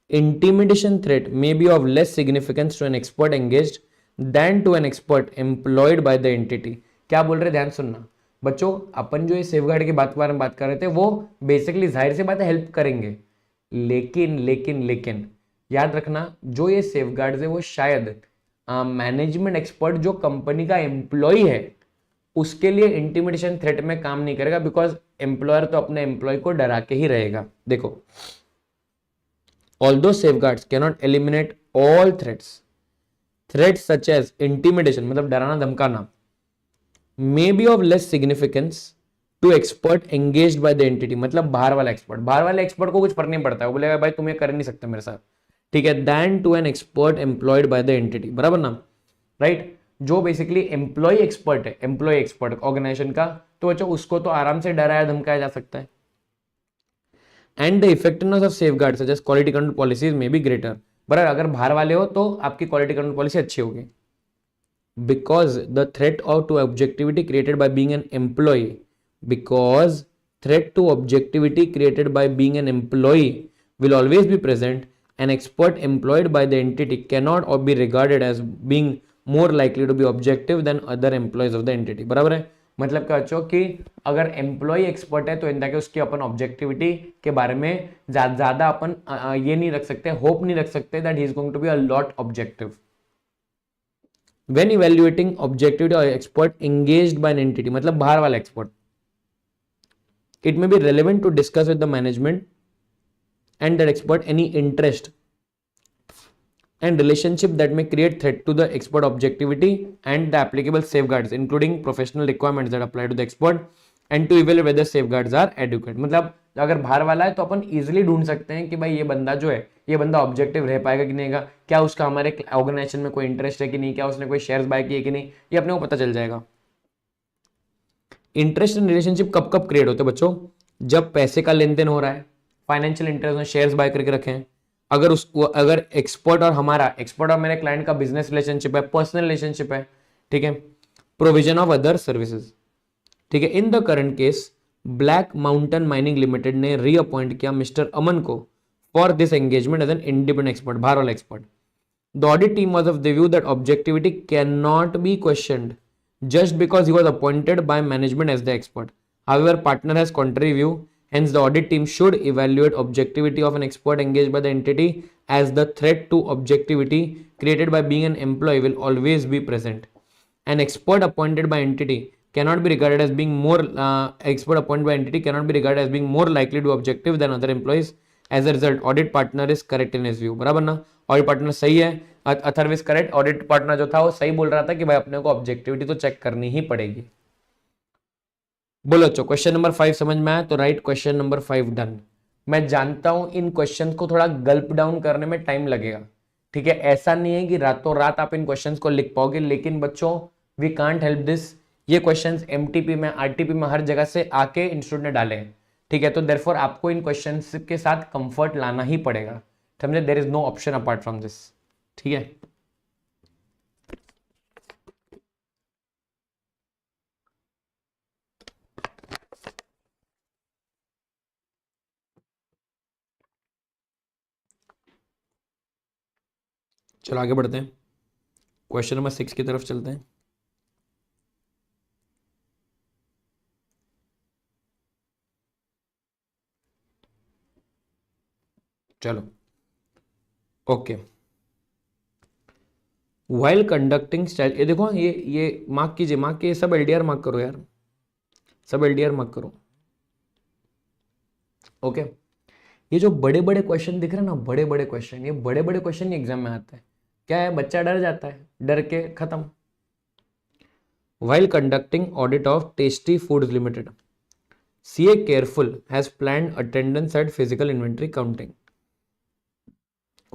intimidation threat may be of less significance to an expert engaged than to an expert employed by the entity। क्या बोल रहे, ध्यान सुनना बच्चों, अपन जो ये सेफगार्ड की बात के बारे में बात कर रहे थे वो बेसिकली जाहिर सी बात है हेल्प करेंगे, लेकिन याद रखना जो ये सेफगार्ड्स है वो शायद मैनेजमेंट एक्सपर्ट जो कंपनी का एम्प्लॉय है उसके लिए इंटिमिडेशन थ्रेट में काम नहीं करेगा, बिकॉज एम्प्लॉयर तो अपने एम्प्लॉय को डरा के ही रहेगा। देखो, although safeguards cannot eliminate all threats such as intimidation मतलब डराना धमकाना may be of less significance to expert engaged by the entity, मतलब बाहर वाला एक्सपर्ट को कुछ फर्क नहीं पड़ता है, वो बोलेगा भाई तुम ये कर नहीं सकते मेरे साथ, ठीक है, than to an expert employed by the entity, बराबर ना, राइट। जो बेसिकली एम्प्लॉय एक्सपर्ट ऑर्गेनाइजेशन का, तो बच्चों उसको तो आराम से डराया धमकाया जा सकता है। And the effectiveness of safeguards such as quality control policies may be greater, बराबर अगर बाहर वाले हो तो आपकी क्वालिटी कंट्रोल पॉलिसी अच्छी होगी। Because the threat of to objectivity created by being an employ, because threat to objectivity created by being an employ will always be present, an expert employed by the entity cannot or be regarded as being more likely to be objective than other employees of the entity, बराबर है। मतलब क्या बच्चों कि अगर employ expert है तो इन कि उसकी अपन ऑब्जेक्टिविटी के बारे में ज्यादा अपन ये नहीं रख सकते, होप नहीं रख सकते that he is going to be a lot objective. When evaluating objectivity और expert engaged by an entity, मतलब बाहर वाला expert, it may be relevant to discuss with the management and that expert any interest and relationship that may create threat to the expert objectivity and the applicable safeguards including professional requirements that apply to the expert and to evaluate whether safeguards are adequate। मतलब अगर बाहर वाला है तो अपन easily ढूंढ सकते हैं कि भाई ये बंदा जो है ये बंदा ऑब्जेक्टिव रह पाएगा कि नहीं, क्या उसका हमारे ऑर्गेनाइजेशन में कोई इंटरेस्ट है कि नहीं, क्या उसने कोई शेयर्स बाय किए कि नहीं, ये अपने को पता चल जाएगा। इंटरेस्ट एंड रिलेशनशिप कब कब क्रिएट होते हैं बच्चों? जब पैसे का लेन देन हो रहा है, फाइनेंशियल इंटरेस्ट में शेयर्स बाय करके रखे हैं, अगर एक्सपर्ट और मेरे क्लाइंट का बिजनेस रिलेशनशिप है, पर्सनल रिलेशनशिप है, ठीक है, प्रोविजन ऑफ अदर सर्विसेज, ठीक है। In the current case Black Mountain Mining Limited ने रीअपॉइंट किया मिस्टर अमन को for this engagement as an independent expert, बाहर वाला expert. The audit team was of the view that objectivity can not be questioned just because he was appointed by management as the expert. However, partner has contrary view Hence, the audit team should evaluate objectivity of an expert engaged by the entity, as the threat to objectivity created by being an employee will always be present. An expert appointed by entity cannot be regarded as being more likely to objective than other employees. As a result, audit partner is correct in his view. बराबर ना? Audit partner सही है, Atharva is correct. Audit partner जो था वो सही बोल रहा था कि भाई अपने को ऑब्जेक्टिविटी तो चेक करनी ही पड़ेगी. बोलो अच्छा, क्वेश्चन नंबर 5 समझ में आया तो राइट क्वेश्चन नंबर 5 डन. मैं जानता हूं इन क्वेश्चन को थोड़ा गल्प डाउन करने में टाइम लगेगा, ठीक है. ऐसा नहीं है कि रातों रात आप इन क्वेश्चन को लिख पाओगे, लेकिन बच्चों वी कांट हेल्प दिस. ये क्वेश्चंस एमटीपी में, आरटीपी में, हर जगह से आके इंस्टीट्यूट ने डाले हैं, ठीक है. तो देयरफॉर आपको इन क्वेश्चंस के साथ कंफर्ट लाना ही पड़ेगा, समझे. There is no option apart from this, ठीक है. चलो आगे बढ़ते हैं, क्वेश्चन नंबर 6 की तरफ चलते हैं. चलो ओके. वाइल कंडक्टिंग स्टाइल, ये देखो, ये मार्क कीजिए, मार्क कीजिए, सब एलडीआर मार्क करो यार, सब एलडीआर मार्क करो. ओके. ये जो बड़े बड़े क्वेश्चन दिख रहे हैं ना, बड़े बड़े क्वेश्चन, ये बड़े बड़े क्वेश्चन एग्जाम में आते हैं. क्या है, बच्चा डर जाता है, डर के खत्म. While conducting audit of Tasty Foods Limited, CA Careful has planned attendance at physical inventory counting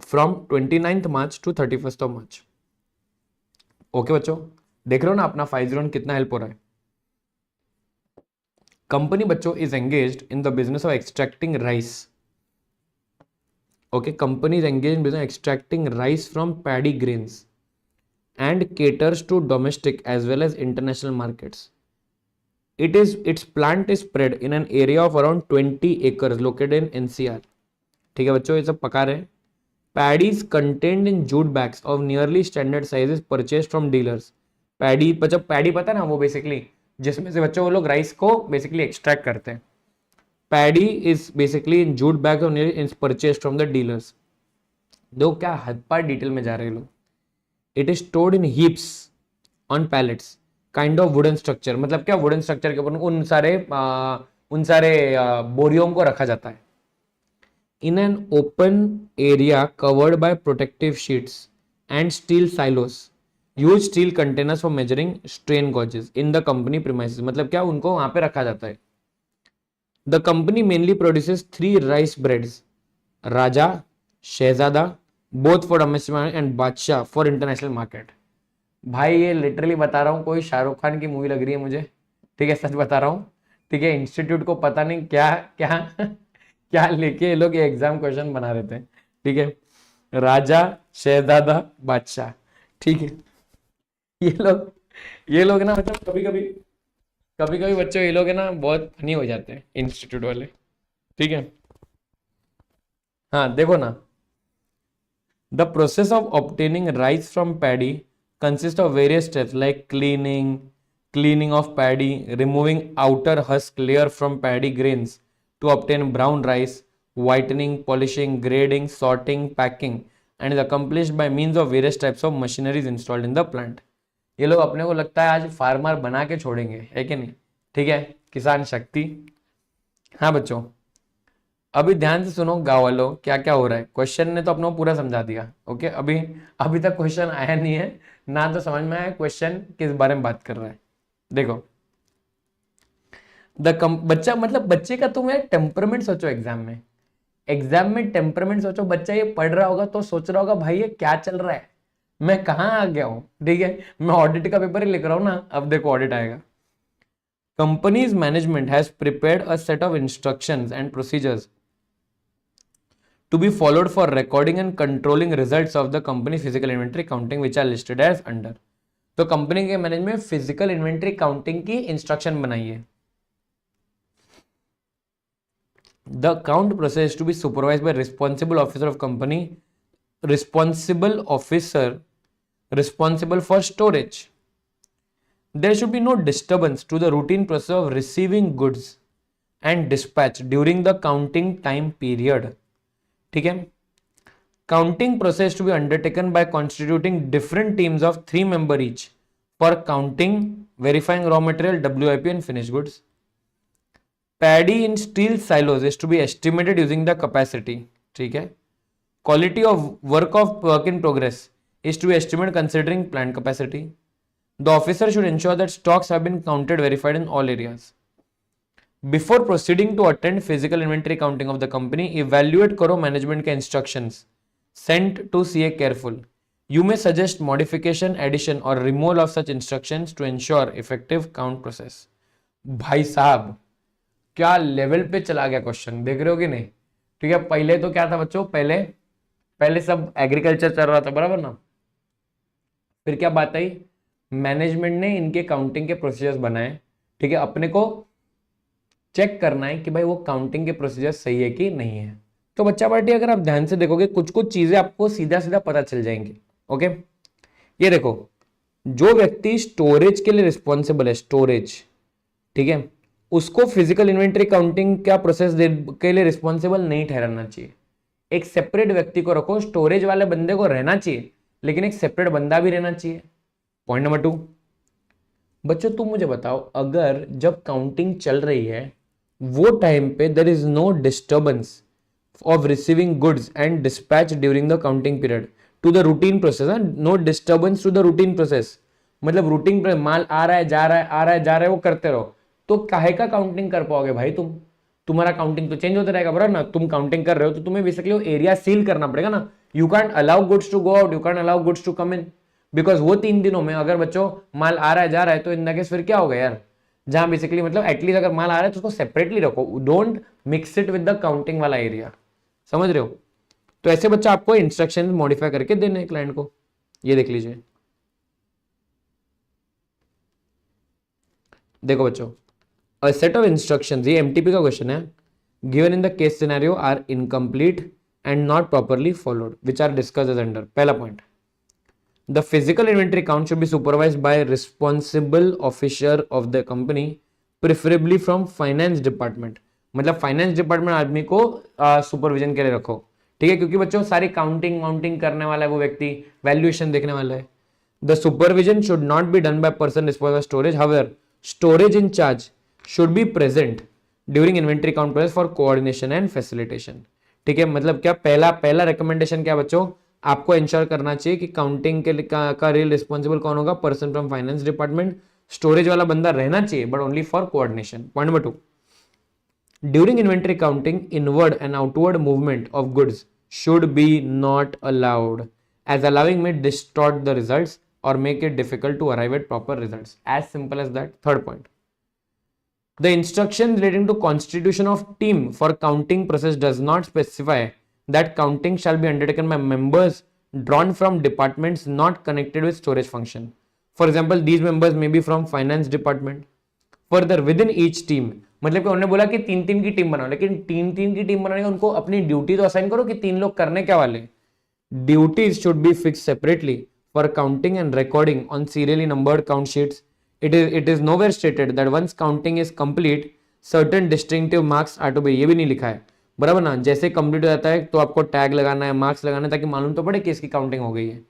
from 29th March to 31st of March. Okay बच्चों, देख रहे हो ना अपना 501 कितना हेल्प हो रहा है. कंपनी बच्चों is engaged in the business of extracting rice. Okay, company is engaged in business extracting rice from paddy grains and caters to domestic as well as international markets. Its plant is spread in an area of around 20 acres located in NCR. ठीक है बच्चों, ये सब पका रहे हैं. Paddy is contained in jute bags of nearly standard sizes purchased from dealers. Paddy, जब paddy पता है ना, वो बेसिकली जिसमें से बच्चों वो लोग राइस को बेसिकली एक्सट्रैक्ट करते हैं. Paddy is basically in jute bags of nearly purchased from the dealers. देखो क्या हद पार डिटेल में जा रहे हैं लोग. It is stored in heaps on pallets, kind of wooden structure. मतलब क्या, वुडन स्ट्रक्चर के ऊपर उन सारे बोरियों को रखा जाता है. In an open area covered by protective sheets and steel silos, use steel containers for measuring strain gauges in the company premises. मतलब क्या, उनको वहां पे रखा जाता है. The company mainly produces 3 rice breads, Raja, Shahzada, both for domestic and Badshah for international market. भाई ये लिटरली बता रहा हूँ, कोई शाहरुख खान की मूवी लग रही है मुझे, ठीक है, सच बता रहा हूँ, ठीक है. इंस्टीट्यूट को पता नहीं क्या क्या क्या लेके ये लोग एग्जाम क्वेश्चन बना रहे थे, ठीक है. राजा, शहजादा, बादशाह, ठीक है. ये लोग ना, मतलब कभी कभी बच्चों ये लोग है ना बहुत फनी हो जाते हैं इंस्टीट्यूट वाले, ठीक है. हाँ देखो ना, the process of obtaining rice from paddy consists of various steps like cleaning of paddy, removing outer husk layer from paddy grains to obtain brown rice, whitening, polishing, grading, sorting, packing, and is accomplished by means of various types of machineries installed in the plant. ये लोग अपने को लगता है आज farmer बना के छोड़ेंगे, है कि नहीं, ठीक है. किसान शक्ति. हाँ बच्चों, अभी ध्यान से सुनो गाँव वालों, क्या क्या हो रहा है. क्वेश्चन ने तो अपनों को पूरा समझा दिया, ओके. अभी तक क्वेश्चन आया नहीं है ना, तो समझ में आया क्वेश्चन किस बारे में बात कर रहा है. देखो बच्चा, मतलब बच्चे का तुम टेम्परामेंट सोचो. एग्जाम में टेम्परामेंट सोचो. बच्चा ये पढ़ रहा होगा तो सोच रहा होगा भाई ये क्या चल रहा है, मैं कहाँ आ गया हूँ, ठीक है. मैं ऑडिट का पेपर ही लिख रहा हूँ ना. अब देखो ऑडिट आएगा. Company's management has prepared a set of instructions and procedures to be followed for recording and controlling results of the company's physical inventory counting, which are listed as under. तो company के management physical inventory counting की instruction बनाई है. The count process to be supervised by responsible officer of company, responsible officer responsible for storage. There should be no disturbance to the routine process of receiving goods and dispatch during the counting time period. ठीक है, counting process to be undertaken by constituting different teams of 3 members each for counting, verifying raw material, WIP and finished goods. Paddy in steel silos is to be estimated using the capacity. ठीक है, quality of work in progress is to be estimated considering plant capacity. The officer should ensure that stocks have been counted, verified in all areas. Before proceeding to attend physical inventory counting of the company, evaluate करो management के instructions sent to CA careful. You may suggest modification, addition or removal of such instructions to ensure effective count process. भाई साहब क्या level पे चला गया question, देख रहे हो कि नहीं? ठीक है, पहले तो क्या था बच्चों, पहले सब एग्रीकल्चर चल रहा था, बराबर ना? फिर क्या बात आई, मैनेजमेंट ने इनके काउंटिंग के प्रोसीजर्स बनाए. ठीक है, अपने को चेक करना है कि भाई वो काउंटिंग के प्रोसीजर सही है कि नहीं है. तो बच्चा पार्टी अगर आप ध्यान से देखोगे कुछ कुछ चीजें आपको सीधा सीधा पता चल जाएंगी. ओके, ये देखो, जो व्यक्ति स्टोरेज के लिए रिस्पॉन्सिबल है, स्टोरेज, ठीक है, उसको फिजिकल इन्वेंटरी काउंटिंग का प्रोसेस के लिए रिस्पॉन्सिबल नहीं ठहराना चाहिए. एक सेपरेट व्यक्ति को रखो, स्टोरेज वाले बंदे को रहना चाहिए लेकिन एक सेपरेट बंदा भी रहना चाहिए. पॉइंट नंबर 2, बच्चों तुम मुझे बताओ, अगर जब काउंटिंग चल रही है वो टाइम पे there is no disturbance of receiving goods and dispatch during the counting period to the routine process. No disturbance to the routine process, मतलब रूटीन पे माल आ रहा है जा रहा है, आ रहा है जा रहा है, वो करते रहो, तो काहे का काउंटिंग कर पाओगे भाई तुम? तुम्हारा काउंटिंग तो चेंज होता रहेगा, बराबर ना? तुम काउंटिंग कर रहे हो तो तुम्हें बेसिकली वो एरिया सील करना पड़ेगा ना. You can't allow goods to go out, you can't allow goods to come in, because वो 3 दिनों में अगर बच्चों माल आ रहा है जा रहा है तो इन केस फिर क्या होगा यार, जहां बेसिकली मतलब एटलीस्ट अगर माल आ रहा है तो उसको सेपरेटली रखो, don't mix it with the counting वाला एरिया. समझ रहे हो? तो ऐसे बच्चा आपको इंस्ट्रक्शन मॉडिफाई करके देने क्लाइंट को. ये देख लीजिए, देखो बच्चों, अ सेट ऑफ इंस्ट्रक्शंस, ये एमटीपी का क्वेश्चन है, given in the case scenario are incomplete and not properly followed which are discussed as under. पहला point, the physical inventory count should be supervised by a responsible officer of the company, preferably from finance department. मतलब finance department आदमी को supervision के लिए रखो. ठीक है, क्योंकि बच्चों सारी काउंटिंग करने वाला है वो व्यक्ति, वैल्यूएशन देखने वाला है. The supervision should not be done by person responsible for storage. However storage in charge should be present during inventory count process for coordination and facilitation. ठीक है, मतलब क्या पहला रिकमेंडेशन क्या बच्चों, आपको इंश्योर करना चाहिए कि काउंटिंग के का रियल रिस्पॉन्सिबल कौन होगा, person from finance department. Storage वाला बंदा रहना चाहिए but only for coordination. Point number 2, during inventory counting inward and outward movement of goods should be not allowed, as allowing may distort the results और make it difficult to arrive at proper results. As simple as that. Third point, the instruction relating to constitution of team for counting process does not specify that counting shall be undertaken by members drawn from departments not connected with storage function. For example, these members may be from finance department. Further, within each team, मतलब कि उन्होंने बोला कि 3-3 की team बनाओ, लेकिन 3-3 की team बनाने का उनको अपनी ड्यूटी तो असाइन करो कि 3 लोग करने क्या वाले. Duties should be fixed separately for counting and recording on serially numbered count sheets. It is nowhere stated that once counting is complete, certain distinctive marks are to be. ये भी नहीं लिखा है, बराबर ना? जैसे कंप्लीट हो जाता है तो आपको टैग लगाना है, मार्क्स लगाना है, ताकि मालूम तो पड़े कि इसकी काउंटिंग हो गई है.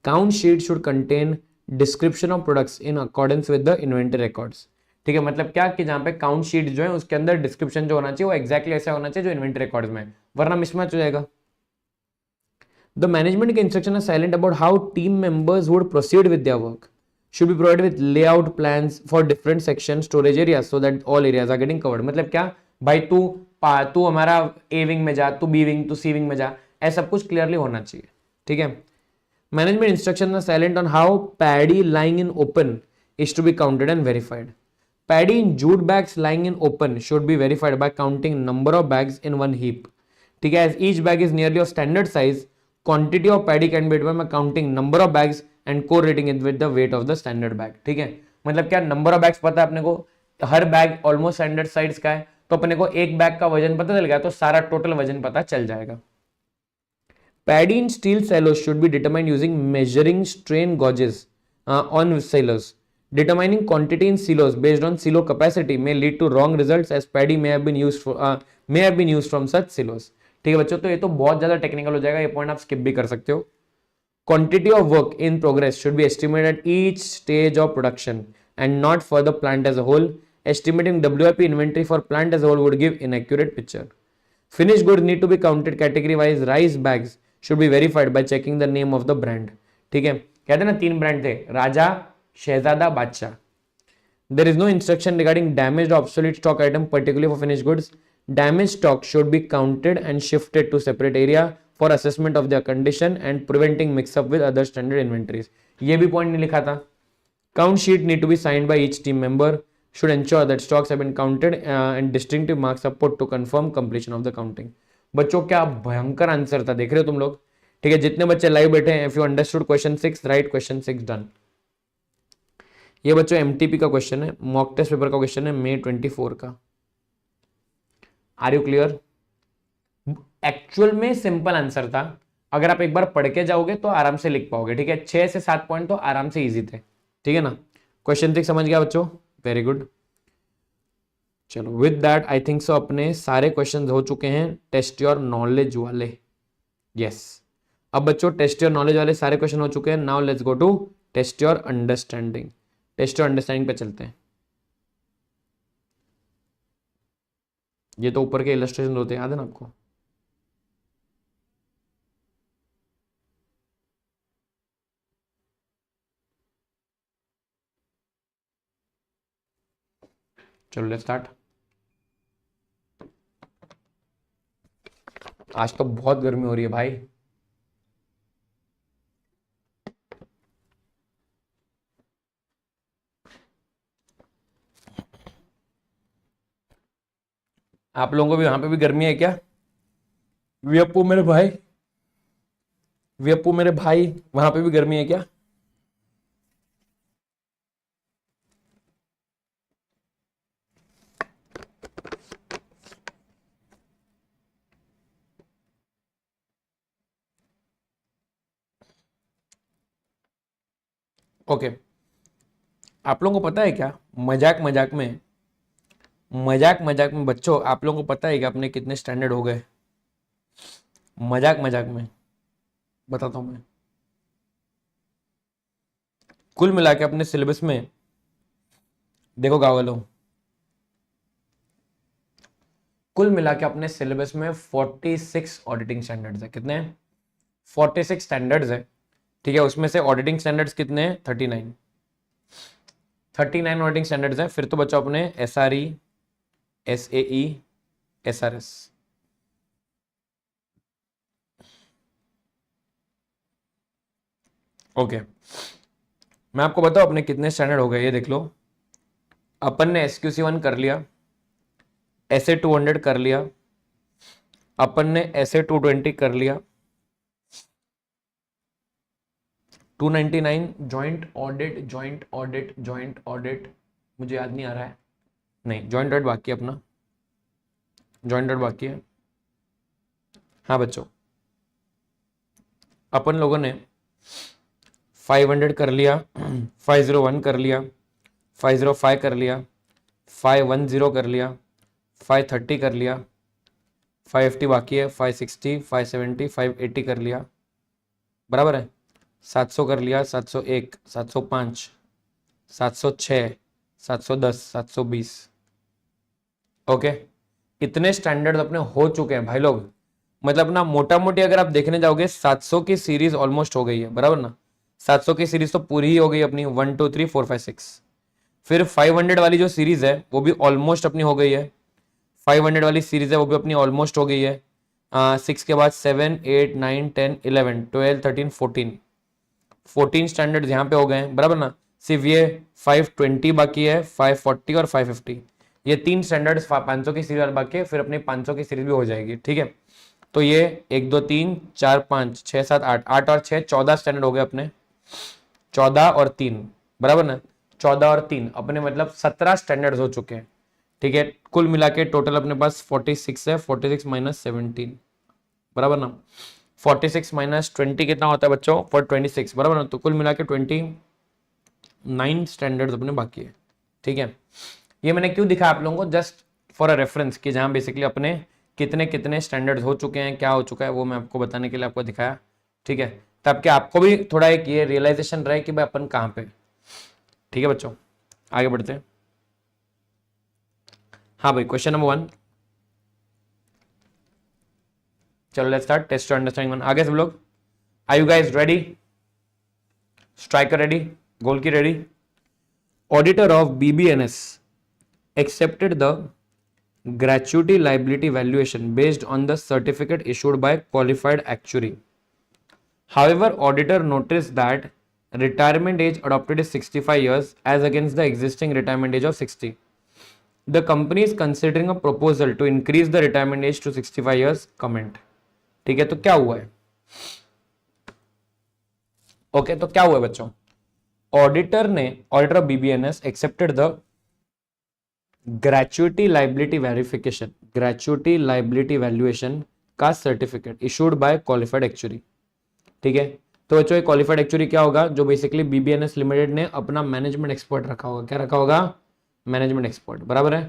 Count sheet should contain description of products in accordance with the inventory records. ठीक है, मतलब क्या कि जहां पे काउंट शीट जो है उसके अंदर डिस्क्रिप्शन जो होना चाहिए वो एक्जैक्टली ऐसा होना चाहिए जो इन्वेंटरी रिकॉर्ड्स में, वरना मिसमैच हो जाएगा. द मैनेजमेंट के instruction are silent about how team members would proceed with their work. Should be provided with layout plans for different sections, storage areas, so that all areas are getting covered. मतलब क्या भाई, तू हमारा A wing में जा, तू B wing, तू C wing में जा, ऐसा सब कुछ क्लियरली होना चाहिए. ठीक है, management instruction are silent on how paddy lying in open is to be counted and verified. Paddy in jute bags lying in open should be verified by counting number of bags in one heap. ठीक है, as each bag is nearly of standard size, quantity of paddy can be determined by counting number of bags and correlating it with the weight of the standard bag. ठीक है, मतलब क्या, number of bags पता है अपने को, हर bag almost standard size का है, तो अपने को एक बैग का वजन पता चल गया तो सारा टोटल वजन पता चल जाएगा. Paddy in steel silos should be determined using measuring strain gauges on silos. Determining quantity in silos based on silo capacity may lead to wrong results as paddy may have been used from such silos. ठीक है बच्चों, तो ये तो बहुत ज्यादा technical हो जाएगा, ये पॉइंट आप स्किप भी कर सकते हो. Quantity of work in progress should be estimated at each stage of production and not for the plant as a whole. Estimating WIP inventory for plant as a whole would give inaccurate picture. Finished goods need to be counted category wise. Rice bags should be verified by checking the name of the brand. ठीक है, कहते ना 3 brand थे, राजा, शहजादा, बादशाह. There is no instruction regarding damaged or obsolete stock item, particularly for finished goods. Damaged stock should be counted and shifted to separate area for assessment of their condition and preventing mix-up with other standard inventories. ये भी point नहीं लिखा था. Count sheet need to be signed by each team member. Should ensure that stocks have been counted and distinctive marks are put to confirm completion of the counting. बच्चों क्या भयंकर answer था, देख रहे हो तुम लोग. ठीक है, जितने बच्चे लाइव बैठे हैं, if you understood question 6, write question 6 done. ये बच्चों एमटीपी का क्वेश्चन है, मॉक टेस्ट पेपर का क्वेश्चन है, May 24 का. Are you clear? एक्चुअल में सिंपल आंसर था, अगर आप एक बार पढ़ के जाओगे तो आराम से लिख पाओगे. ठीक है, 6 से 7 पॉइंट तो आराम से इजी थे. ठीक है ना, क्वेश्चन 6 समझ गया बच्चों? Very good. चलो with that I think so अपने सारे क्वेश्चन हो चुके हैं टेस्ट योर नॉलेज वाले. यस, अब बच्चों टेस्ट योर नॉलेज वाले सारे क्वेश्चन हो चुके हैं. Now let's go to test your understanding. Test your understanding पे चलते हैं. ये तो ऊपर के इलस्ट्रेशन होते हैं, याद है ना आपको? चलो लेट्स स्टार्ट. आज तो बहुत गर्मी हो रही है भाई. आप लोगों को भी वहां पे भी गर्मी है क्या? वियप्पू मेरे भाई, वियप्पू मेरे भाई, वहां पे भी गर्मी है क्या? ओके, आप लोगों को पता है क्या, मजाक मजाक में, मजाक मजाक में बच्चों, आप लोगों को पता है कि अपने कितने स्टैंडर्ड हो गए? मजाक मजाक में बताता हूं मैं. कुल मिला के अपने सिलेबस में देखो गाँव वालों, कुल मिला के अपने सिलेबस में 46 ऑडिटिंग स्टैंडर्ड्स है. कितने? 46 स्टैंडर्ड्स है. ठीक है, उसमें से ऑडिटिंग स्टैंडर्ड्स कितने हैं? 39. 39 ऑडिटिंग स्टैंडर्ड्स हैं. फिर तो बच्चों अपने SRE, SAE, SRS. ओके, मैं आपको बताऊं अपने कितने स्टैंडर्ड हो गए, ये देख लो. अपन ने SQC1 कर लिया, SA 200 कर लिया, अपन ने SA 220 कर लिया, 299 joint audit, joint audit, joint audit, मुझे याद नहीं आ रहा है. नहीं, जॉइंट ऑडिट बाकी है अपना, जॉइंट ऑडिट बाकी है. हाँ बच्चों, अपन लोगों ने 500 कर लिया, 501 कर लिया, 505 कर लिया, 510 कर लिया, 530 कर लिया, 550 बाकी है, 560, 570, 580 कर लिया, बराबर है. 700 कर लिया, 701, 705, 706, 710, 720. ओके, इतने स्टैंडर्ड अपने हो चुके हैं भाई लोग. मतलब ना मोटा मोटी अगर आप देखने जाओगे 700 की सीरीज ऑलमोस्ट हो गई है, बराबर ना. 700 की सीरीज तो पूरी ही हो गई अपनी, 1 2 3 4 5 6. फिर 500 वाली जो सीरीज है वो भी ऑलमोस्ट अपनी हो गई है. 500 वाली सीरीज है वो भी अपनी ऑलमोस्ट हो गई है. 6 के बाद 7 8 9 10 11 12 13 14, 14 स्टैंडर्ड यहाँ पे हो गए हैं, बराबर ना. सिर्फ ये 520 बाकी है, 540 और 550, ये 3 स्टैंडर्ड 500 की सीरीज बाकी है. फिर अपनी 500 की सीरीज भी हो जाएगी. ठीक है, तो ये 1 2 3 4 5 6 7 8, 8 और 6 14 स्टैंडर्ड हो गए अपने. 14 और 3, बराबर ना. 14 और 3 अपने मतलब 17 स्टैंडर्ड्स हो चुके हैं. ठीक है, कुल मिला के टोटल अपने पास 46 है. 46 माइनस 17, बराबर ना. 46 माइनस 20 कितना होता है बच्चों? 26, बराबर ना. तो कुल मिला के 20 9 स्टैंडर्ड्स अपने बाकी है, ठीक है। ये मैंने क्यों दिखाया आप लोगों को, जस्ट फॉर अ रेफरेंस कि जहाँ बेसिकली अपने कितने कितने स्टैंडर्ड्स हो चुके हैं, क्या हो चुका है, वो मैं आपको बताने के लिए आपको दिखाया, ठीक है, तब कि आपको भी थोड़ा एक ये रियलाइजेशन रहे कि भाई अपन कहाँ पे, ठीक है बच्चों। आगे बढ़ते हैं। हाँ भाई, क्वेश्चन नंबर 1, चलो लेट्स स्टार्ट टेस्ट अंडरस्टैंडिंग 1। आगे सब लोग, are you guys ready? Striker ready, गोल की ready? Auditor of BBNS accepted the gratuity liability valuation based on the certificate issued by qualified actuary. However, auditor noticed that retirement age adopted is 65 years as against the existing retirement age of 60. The company is considering a proposal to increase the retirement age to 65 years. Comment. ठीक है, तो क्या हुआ है? Okay, तो क्या हुआ है बच्चों? Auditor of BBNS accepted the gratuity liability valuation का certificate issued by qualified actuary, ठीक है। तो बच्चों ये क्वालिफाइड एक्चुअरी क्या होगा? जो बेसिकली BBNS लिमिटेड ने अपना मैनेजमेंट एक्सपर्ट रखा होगा। क्या रखा होगा? मैनेजमेंट एक्सपर्ट, बराबर है।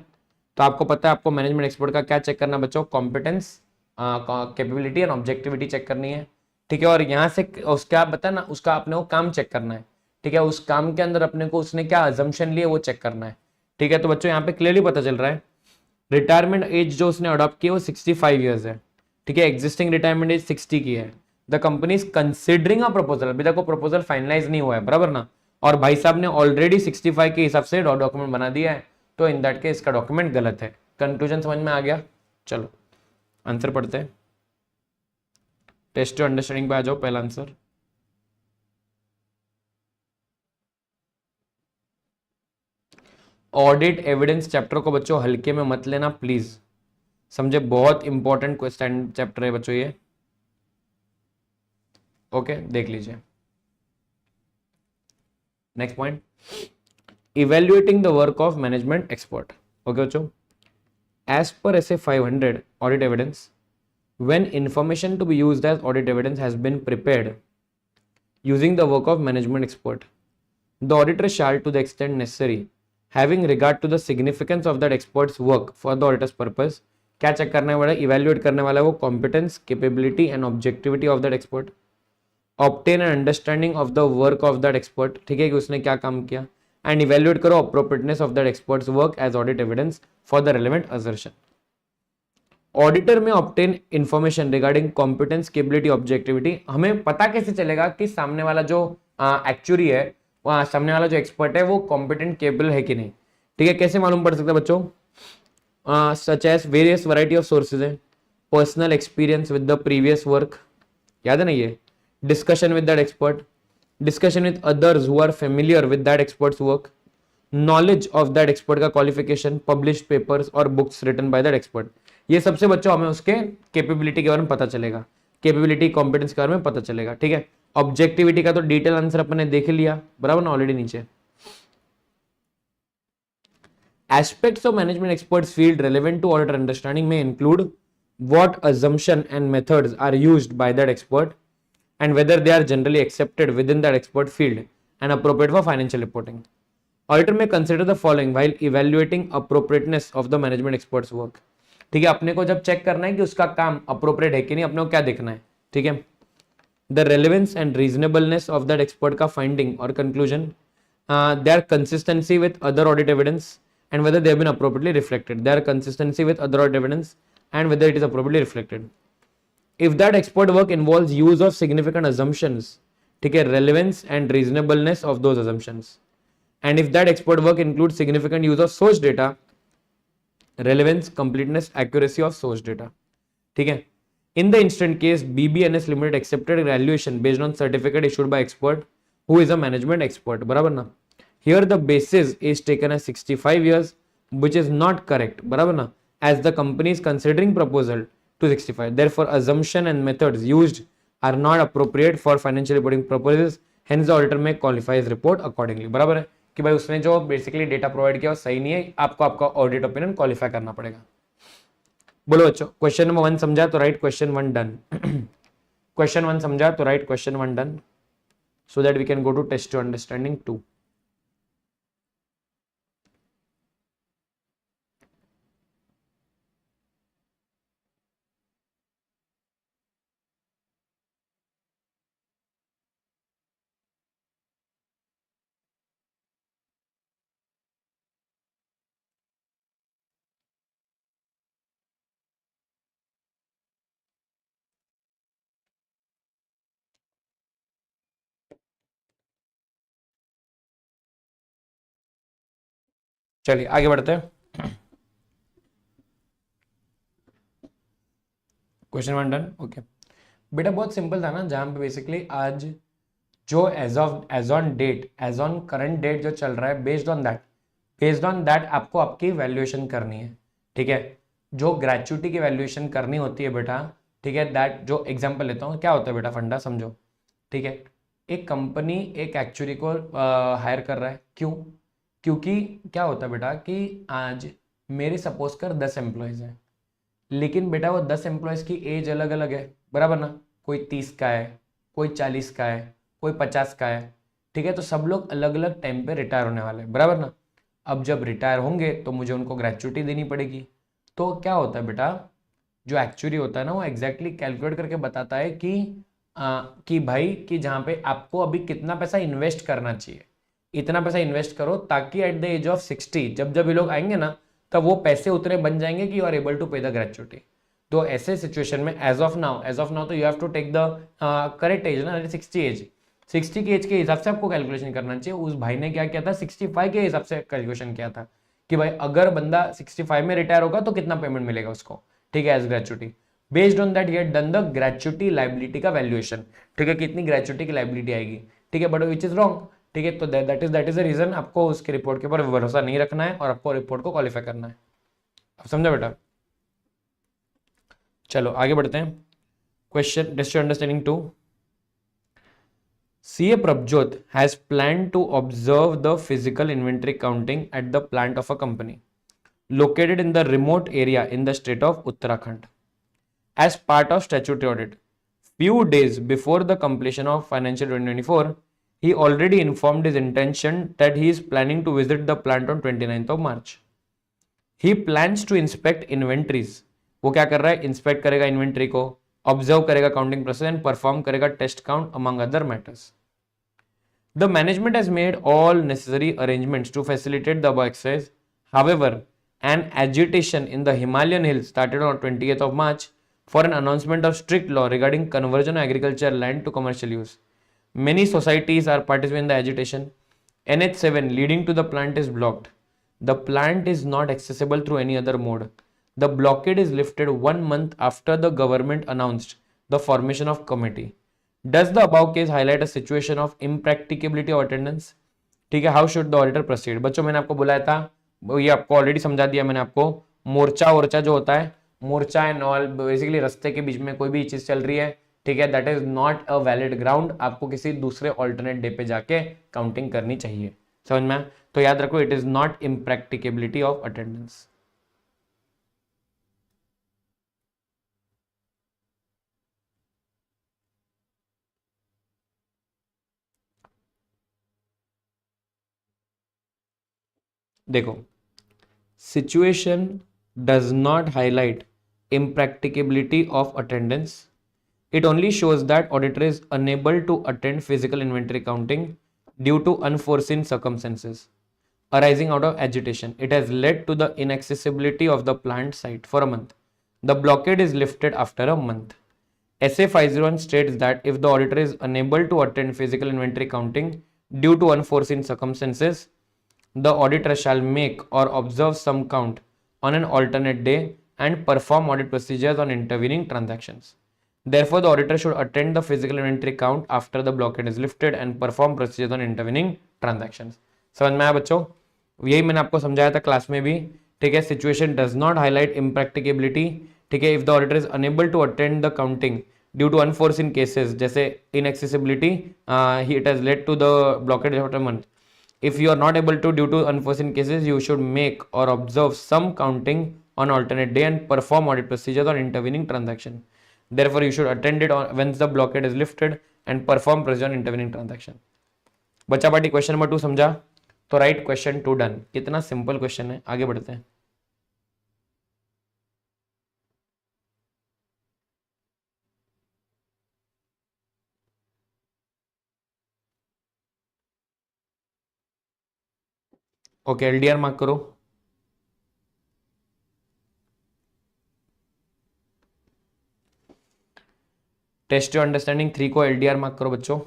तो आपको पता है आपको मैनेजमेंट एक्सपर्ट का क्या चेक करना बच्चों? Competence, capability and objectivity check करनी है, ठीक है। और यहाँ से उसका बता ना, उसका अपने को काम चेक करना है, ठीक है। उस काम के अंदर अपने को उसने क्या अजम्पशन लिए वो चेक करना है, ठीक है। तो बच्चों यहाँ पे क्लियरली पता चल रहा है रिटायरमेंट एज जो उसने अडॉप्ट की है वो 65 ईयर्स है, ठीक है। एग्जिस्टिंग रिटायरमेंट एज 60 की है। The company is considering a proposal, अभी तक वो प्रपोजल फाइनलाइज नहीं हुआ है, बराबर ना। और भाई साहब ने ऑलरेडी 65 के हिसाब से डॉक्यूमेंट बना दिया है, तो इन दैट केस इसका डॉक्यूमेंट गलत है। कंक्लूजन समझ में आ गया? चलो आंसर पढ़ते हैं। टेस्ट टू अंडरस्टैंडिंग पे आ जाओ। पहला आंसर, ऑडिट एविडेंस चैप्टर को बच्चों हल्के में मत लेना प्लीज, समझे, बहुत इंपॉर्टेंट क्वेश्चन चैप्टर है बच्चों ये। ओके, देख लीजिए। Next point, evaluating the work of management expert. Okay बच्चों, एज पर ऐसे 500 audit evidence, when information to be used as audit evidence has been prepared using the work of management expert, the auditor shall, to the extent necessary, having regard to the significance of that expert's work for the auditor's purpose, क्या check करने वाला है? Evaluate करने वाला है वो competence, capability and objectivity of that expert, obtain an understanding of the work of that expert, ठीक है, कि उसने क्या काम किया, एंड इवेल्युएट करो appropriateness of that expert's work as audit evidence for the relevant assertion. Auditor में obtain information regarding competence, capability, objectivity. हमें पता कैसे चलेगा कि सामने वाला जो एक्चुअरी है, वहाँ सामने वाला जो एक्सपर्ट है वो कॉम्पिटेंट, केपेबल है कि नहीं, ठीक है। कैसे मालूम पड़ सकता है बच्चों? Such as various variety of sources है, personal experience with the previous work, याद है ना ये, discussion with that expert, discussion with others who are familiar with that expert's work, knowledge of that expert का क्वालिफिकेशन, पब्लिश्ड पेपर्स और books written by that expert. ये सबसे बच्चों हमें उसके कैपेबिलिटी के बारे में पता चलेगा, कैपेबिलिटी, कॉम्पिटेंस के बारे में पता चलेगा, ठीक है। ऑब्जेक्टिविटी का तो डिटेल आंसर अपन ने देख लिया, बराबर ना, ऑलरेडी नीचे। Aspects of management expert's field relevant to auditor understanding में include what assumption and methods are used by that expert and whether they are generally accepted within that expert field and appropriate for financial reporting. Auditor may consider the following while evaluating appropriateness of the management expert's work. ठीक है, अपने को जब check करना है कि उसका काम अप्रोप्रिएट है कि नहीं, अपने को क्या देखना है, ठीक है। The relevance and reasonableness of that expert का फाइंडिंग और conclusion, their consistency with other audit evidence and whether they have been appropriately reflected, their consistency with other audit evidence and whether it is appropriately reflected. If that expert work involves use of significant assumptions, ठीक है, relevance and reasonableness of those assumptions, and if that expert work includes significant use of source data, relevance, completeness, accuracy of source data, ठीक है। In the instant case, BBNS Limited accepted evaluation based on certificate issued by expert who is a management expert, बराबर ना। Here the basis is taken as 65 years, which is not correct, बराबर ना, as the company is considering proposal to 65. Therefore, assumption and methods used are not appropriate for financial reporting purposes. Hence, the auditor may qualify his report accordingly, बराबर है कि भाई उसने जो basically data provide किया वो सही नहीं है, आपको आपका ऑडिट ओपिनियन क्वालिफाई करना पड़ेगा। बोलो बच्चों, क्वेश्चन नंबर 1 समझा तो राइट क्वेश्चन 1 डन। क्वेश्चन 1 समझा तो right question 1 done, so that we can go to test to understanding 2। चलिए आगे बढ़ते हैं। Question 1 done. ओके बेटा, बहुत सिंपल था ना, जहां पे बेसिकली आज जो as on date, as on current date जो चल रहा है, बेस्ड ऑन दैट आपको आपकी वैल्यूएशन करनी है। ठीक है, जो ग्रेचुइटी की वैल्यूएशन करनी होती है बेटा, ठीक है, दैट जो एग्जांपल लेता हूँ, क्या होता है बेटा, फंडा समझो। ठीक है, एक कंपनी एक एक्चुअली को हायर कर रहा है, क्यों? क्योंकि क्या होता है बेटा कि आज मेरे सपोज कर 10 एम्प्लॉयज हैं, लेकिन बेटा वो 10 एम्प्लॉयज की एज अलग अलग है, बराबर ना? कोई 30 का है, कोई 40 का है, कोई 50 का है। ठीक है, तो सब लोग अलग अलग टाइम पे रिटायर होने वाले हैं, बराबर ना? अब जब रिटायर होंगे तो मुझे उनको ग्रेचुइटी देनी पड़ेगी। तो क्या होता है बेटा, जो एक्चुअली होता है ना, वो एग्जैक्टली कैलकुलेट करके बताता है कि भाई कि जहाँ पे आपको अभी कितना पैसा इन्वेस्ट करना चाहिए, इतना पैसा इन्वेस्ट करो, ताकि एट द एज ऑफ 60 जब जब ये लोग आएंगे ना, तब वो पैसे उतने बन जाएंगे कि you are able to pay the gratuity. तो ऐसे सिचुएशन में एज ऑफ नाउ तो you have to take the correct age ना, 60 एज। 60 की एज के हिसाब से आपको कैलकुलेशन करना चाहिए। उस भाई ने क्या किया था, 65 के हिसाब से कैलकुलेशन किया था कि भाई अगर बंदा 65 में रिटायर होगा तो कितना पेमेंट मिलेगा उसको, ठीक है, as gratuity. Based on that ये डन द ग्रेचुइटी लाइबिलिटी का वैल्यूएशन। ठीक है, कितनी ग्रेचुइटी की लाइबिलिटी आएगी। ठीक है, बट विच इज रॉन्ग। ठीक है, तो दैट इज द रीजन आपको उसके रिपोर्ट के ऊपर भरोसा नहीं रखना है और आपको रिपोर्ट को क्वालिफाई करना है। अब समझा बेटा? चलो आगे बढ़ते हैं। Question test understanding 2। CA Prabjot has planned to observe the physical inventory counting at the plant of a company located in the remote area in the state of Uttarakhand as part of statutory audit. Few days before the completion of financial 2024, he already informed his intention that he is planning to visit the plant on 29th of March. He plans to inspect inventories. वो क्या कर रहा है, inspect करेगा inventory को, observe करेगा counting process and perform करेगा test count among other matters. The management has made all necessary arrangements to facilitate the above exercise. However, an agitation in the Himalayan hills started on 20th of March for an announcement of strict law regarding conversion of agricultural land to commercial use. Many societies are participating in the agitation. NH7 leading to the plant is blocked. The plant is not accessible through any other mode. The blockade is lifted 1 month after the government announced the formation of committee. Does the above case highlight a situation of impracticability of attendance? ठीक है, how should the auditor proceed? बच्चों मैंने आपको बुलाया था, ये आपको already समझा दिया मैंने आपको। मोर्चा जो होता है, मोर्चा एंड ऑल, बेसिकली रास्ते के बीच में कोई भी चीज चल रही है, ठीक है, that is not a valid ground. आपको किसी दूसरे ऑल्टरनेट डे पे जाके काउंटिंग करनी चाहिए। समझ में? तो याद रखो, it is not impracticability of attendance. देखो, situation does not highlight impracticability of attendance. It only shows that auditor is unable to attend physical inventory counting due to unforeseen circumstances arising out of agitation. It has led to the inaccessibility of the plant site for a month. The blockade is lifted after a month. SA 501 states that if the auditor is unable to attend physical inventory counting due to unforeseen circumstances, the auditor shall make or observe some count on an alternate day and perform audit procedures on intervening transactions. Therefore, the auditor should attend the physical inventory count after the blockade is lifted and perform procedures on intervening transactions. समझ में आया बच्चों? यही मैंने आपको समझाया था class में भी। ठीक है, situation does not highlight impracticability. ठीक है, if the auditor is unable to attend the counting due to unforeseen cases जैसे inaccessibility, it has led to the blockage of a month. If you are not able to due to unforeseen cases, you should make or observe some counting on alternate day and perform audit procedures on intervening transaction. Therefore, you should attend it on once the blockade is lifted and perform procedure on intervening transaction. बच्चा party question number 2 समझा? तो right question 2 done. कितना simple question है, आगे बढ़ते हैं। Okay, LDR mark करो। Test your understanding 3 को एलडीआर मार्क करो बच्चों।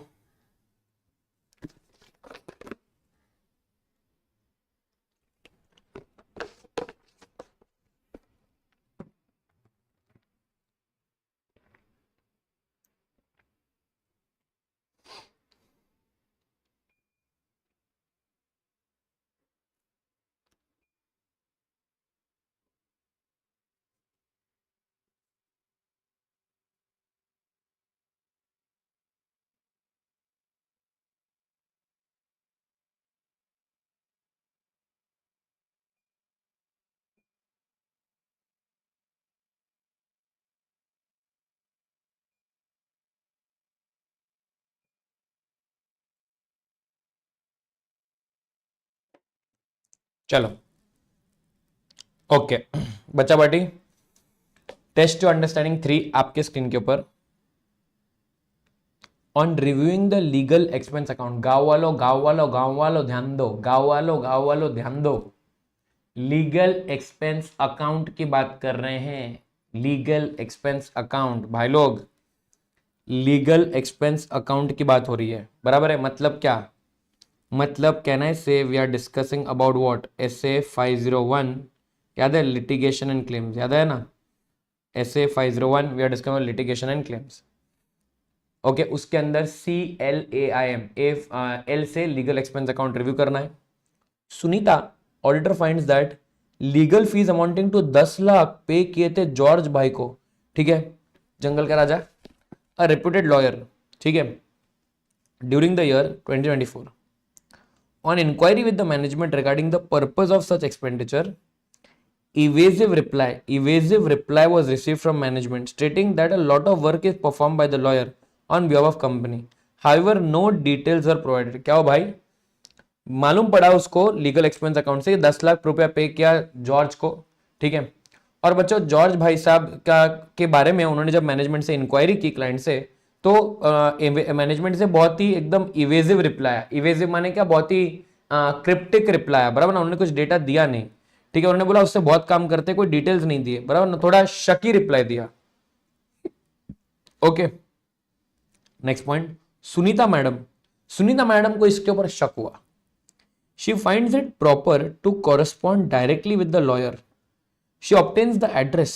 चलो ओके बच्चा बाटी, टेस्ट टू अंडरस्टैंडिंग 3 आपके स्क्रीन के ऊपर। On reviewing the legal expense account, गांव वालों गांव वालों गांव वालों ध्यान दो, गांव वालों ध्यान दो, लीगल एक्सपेंस अकाउंट की बात कर रहे हैं। लीगल एक्सपेंस अकाउंट भाई लोग, लीगल एक्सपेंस अकाउंट की बात हो रही है, बराबर है। मतलब क्या, मतलब can I say we are discussing about what, SA 501, याद है लिटिगेशन एंड क्लेम्स, याद है ना, SA 501 we are discussing litigation and claims. Okay उसके अंदर CLAIM, एल से लीगल एक्सपेंस अकाउंट रिव्यू करना है। Sunita, auditor finds that legal fees amounting to 10 lakh पे किए थे जॉर्ज भाई को, ठीक है, जंगल का राजा, अ रेप्यूटेड लॉयर, ठीक है, during the year 2024। On inquiry with the management regarding the purpose of such expenditure, evasive reply was received from management stating that a lot of work is performed by the lawyer on behalf of company. However, no details were provided. क्या हो भाई, मालूम पड़ा उसको legal expense account से 10 लाख रुपया पे किया जॉर्ज को, ठीक है। और बच्चों जॉर्ज भाई साहब का के बारे में उन्होंने जब मैनेजमेंट से इंक्वायरी की क्लाइंट से, तो मैनेजमेंट से बहुत ही एकदम इवेजिव रिप्लाई, इवेजिव माने क्या, बहुत ही क्रिप्टिक रिप्लाई, बराबर ना, उन्होंने कुछ डेटा दिया नहीं, ठीक है, उन्होंने बोला उससे बहुत काम करते, कोई डिटेल्स नहीं दिए, बराबर ना, थोड़ा शकी रिप्लाई दिया। Okay next point, Sunita madam को इसके ऊपर शक हुआ। She finds it proper to correspond directly with the lawyer. She obtains the address.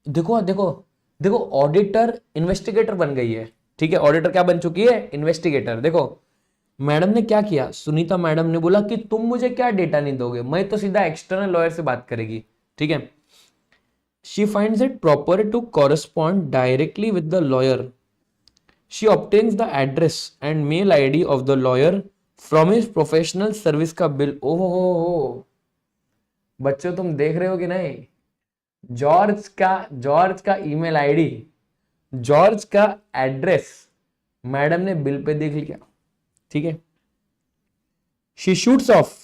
देखो देखो देखो, ऑडिटर इन्वेस्टिगेटर बन गई है, ठीक है, ऑडिटर क्या बन चुकी है, इन्वेस्टिगेटर। देखो मैडम ने क्या किया, सुनीता मैडम ने बोला कि तुम मुझे क्या डेटा नहीं दोगे, मैं तो सीधा एक्सटर्नल लॉयर से बात करेगी, ठीक है। She finds it proper to correspond directly with the lawyer. She obtains the address and mail ID of the lawyer from his professional service का बिल। ओहो हो, बच्चों तुम देख रहे हो कि नहीं, जॉर्ज का ईमेल आईडी, जॉर्ज का एड्रेस मैडम ने बिल पे देख लिया, ठीक है। She shoots of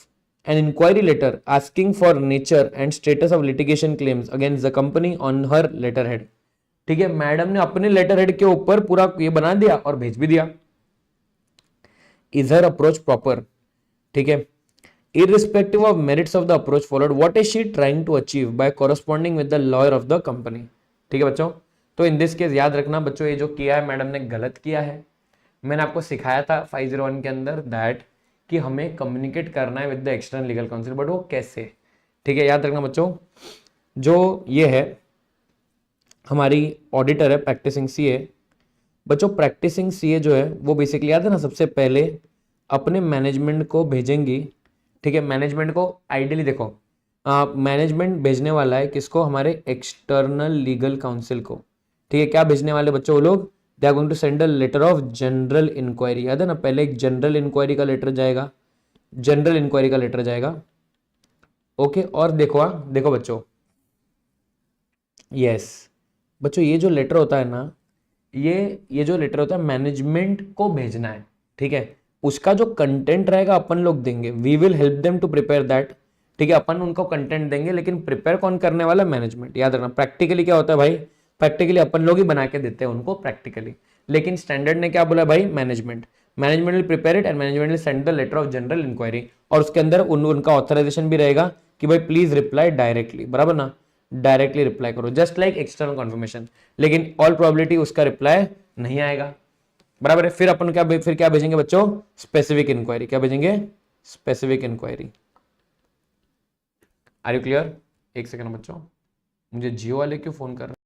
an inquiry letter asking for nature and status of litigation claims against the company on her letterhead, ठीक है, मैडम ने अपने लेटर हेड के ऊपर पूरा ये बना दिया और भेज भी दिया। इज हर अप्रोच प्रॉपर, ठीक है, irrespective of merits of the approach followed, what is she trying to achieve by corresponding with the lawyer of the company, ठीक है बच्चों। तो इन दिस केस याद रखना बच्चों, ये जो किया है मैडम ने गलत किया है। मैंने आपको सिखाया था 501 के अंदर दैट कि हमें कम्युनिकेट करना है with the external legal council, but वो कैसे, ठीक है, याद रखना बच्चों। जो ये है हमारी ऑडिटर है प्रैक्टिसिंग सीए, बच्चों प्रैक्टिसिंग सीए जो है वो बेसिकली याद है ना, सबसे पहले अपने मैनेजमेंट को भेजेंगी, ठीक है, मैनेजमेंट को आइडियली देखो, मैनेजमेंट भेजने वाला है किसको, हमारे एक्सटर्नल लीगल काउंसिल को, ठीक है। क्या भेजने वाले बच्चों वो लोग, they are going to send a letter of general inquiry, याद है ना, पहले एक जनरल इंक्वायरी का लेटर जाएगा, जनरल इंक्वायरी का लेटर जाएगा, ओके। और देखो देखो बच्चों, यस बच्चों, ये जो लेटर होता है ना, ये जो लेटर होता है मैनेजमेंट को भेजना है, ठीक है। उसका जो कंटेंट रहेगा अपन लोग देंगे, we will help them to prepare that, ठीक है, अपन उनको कंटेंट देंगे, लेकिन प्रिपेयर कौन करने वाला, मैनेजमेंट। याद रखना प्रैक्टिकली क्या होता है भाई, प्रैक्टिकली अपन लोग ही बना के देते हैं उनको प्रैक्टिकली, लेकिन स्टैंडर्ड ने क्या बोला भाई, management management will prepare it and management will send the letter of general inquiry, और उसके अंदर उनका ऑथराइजेशन भी रहेगा कि भाई प्लीज रिप्लाई डायरेक्टली, बराबर ना, डायरेक्टली रिप्लाई करो, जस्ट लाइक एक्सटर्नल कन्फर्मेशन, लेकिन ऑल प्रोबेबिलिटी उसका रिप्लाई नहीं आएगा, बराबर है। फिर अपन क्या भेजेंगे बच्चों, स्पेसिफिक इंक्वायरी, क्या भेजेंगे, specific inquiry. Are you clear, एक सेकंड बच्चों, मुझे जियो वाले क्यों फोन कर रहे हैं।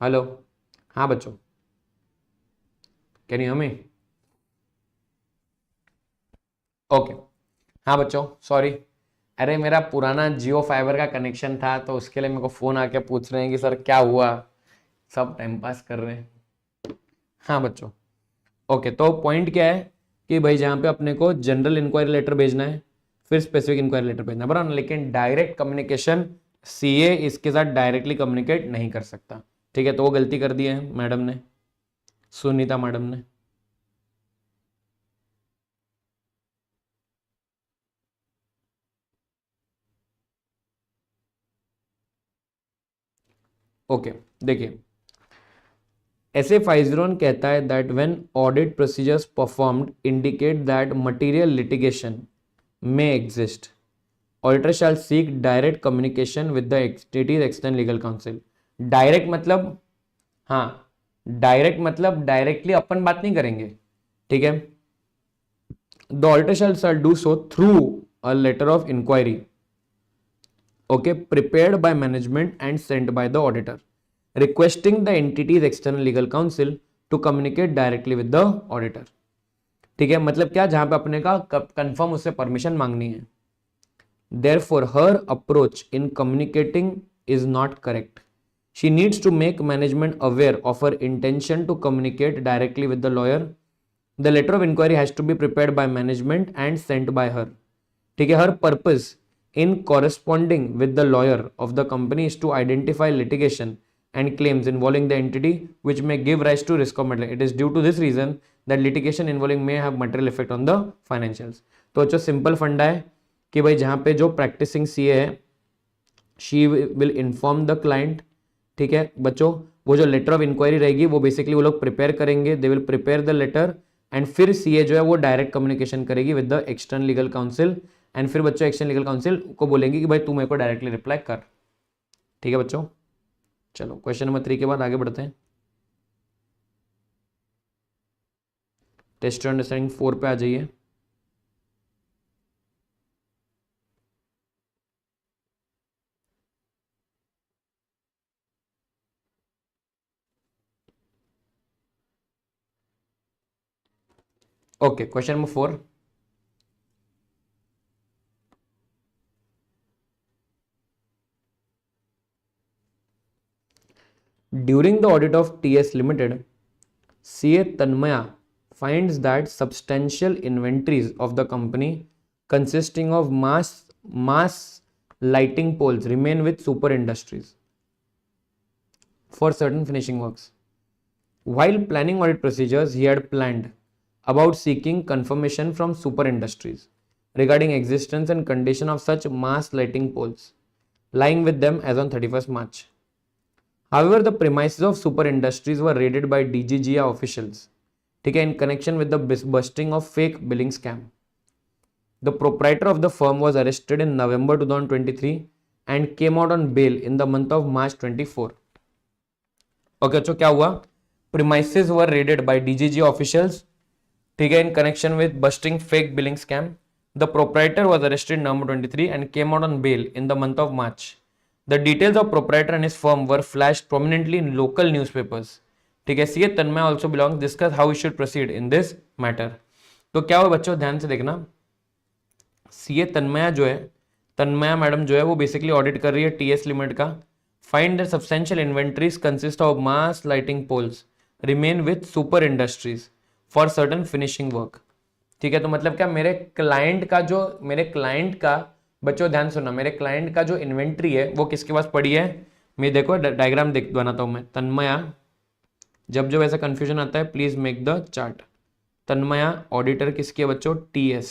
हेलो, हाँ बच्चों, can you hear me? Okay, हाँ बच्चों, सॉरी, अरे मेरा पुराना जियो फाइबर का कनेक्शन था तो उसके लिए मेरे को फोन आके पूछ रहे हैं कि सर क्या हुआ, सब टाइम पास कर रहे हैं। हाँ बच्चों, ओके, तो पॉइंट क्या है कि भाई जहाँ पे अपने को जनरल इंक्वायरी लेटर भेजना है, फिर स्पेसिफिक इंक्वायरी लेटर भेजना है, बराबर, लेकिन डायरेक्ट कम्युनिकेशन सीए इसके साथ डायरेक्टली कम्युनिकेट नहीं कर सकता। ठीक है, तो वो गलती कर दी है मैडम ने, सुनीता मैडम ने। ओके, देखिए, ऐसे फाइजरोन कहता है that when audit procedures performed indicate that material litigation may exist, auditor shall seek direct communication with the entity's external legal counsel. Direct मतलब, हाँ, डायरेक्ट मतलब डायरेक्टली अपन बात नहीं करेंगे, ठीक है। The auditor shall do so through a letter of inquiry, okay, prepared by management and sent by the auditor, requesting the entity's external legal counsel to communicate directly with the auditor. ठीक है, मतलब क्या, जहां पे अपने का confirm उससे permission मांगनी है। Therefore, her approach in communicating is not correct. She needs to make management aware of her intention to communicate directly with the lawyer. The letter of inquiry has to be prepared by management and sent by her. ठीक है, her purpose in corresponding with the lawyer of the company is to identify litigation and claims involving the entity which may give rise to risk of material. It is due to this reason that litigation involving may have material effect on the financials. तो जो simple फंडा है कि भाई जहां पे जो practising CA है, she will inform the client, ठीक है बच्चों, वो जो लेटर ऑफ इंक्वायरी रहेगी वो बेसिकली वो लोग प्रिपेयर करेंगे, they will prepare the letter, and फिर सीए जो है वो डायरेक्ट कम्युनिकेशन करेगी with the external legal counsel, and फिर बच्चों एक्सटर्नल लीगल काउंसिल को बोलेंगे कि भाई तू मेरे को डायरेक्टली रिप्लाई कर। ठीक है बच्चों, चलो क्वेश्चन नंबर 3 के बाद आगे बढ़ते हैं। टेस्ट अंडरस्टैंडिंग 4 पे आ जाइए। Okay, question number 4, during the audit of TS limited, CA Tanmaya finds that substantial inventories of the company consisting of mass lighting poles remain with Super Industries for certain finishing works. While planning audit procedures, he had planned about seeking confirmation from Super Industries regarding existence and condition of such mass lighting poles lying with them as on 31st March. However, the premises of Super Industries were raided by DGGA officials, in connection with the busting of fake billing scam. The proprietor of the firm was arrested in November 2023 and came out on bail in the month of March 24. Okay, so क्या हुआ? Premises were raided by DGGA officials, in connection with busting fake billing scam. The proprietor was arrested in November 23 and came out on bail in the month of March. The details of proprietor and his firm were flashed prominently in local newspapers. ठीक है, CA Tanmay also belongs, discuss how we should proceed in this matter. तो क्या हुआ बच्चों, ध्यान से देखना, CA Tanmaya जो है, तन्मया मैडम जो है वो बेसिकली ऑडिट कर रही है टीएस लिमिटेड का। Find that substantial inventories consist of mass lighting poles remain with Super Industries for certain finishing work. ठीक है, तो मतलब क्या, मेरे क्लाइंट का बच्चों ध्यान सुनना, मेरे क्लाइंट का जो इन्वेंट्री है वो किसके पास पड़ी है। मैं देखो डायग्राम बनाता हूं मैं। तन्मया, जब जब ऐसा कंफ्यूजन आता है please make the chart. Tanmaya auditor किसकी है बच्चों, टीएस।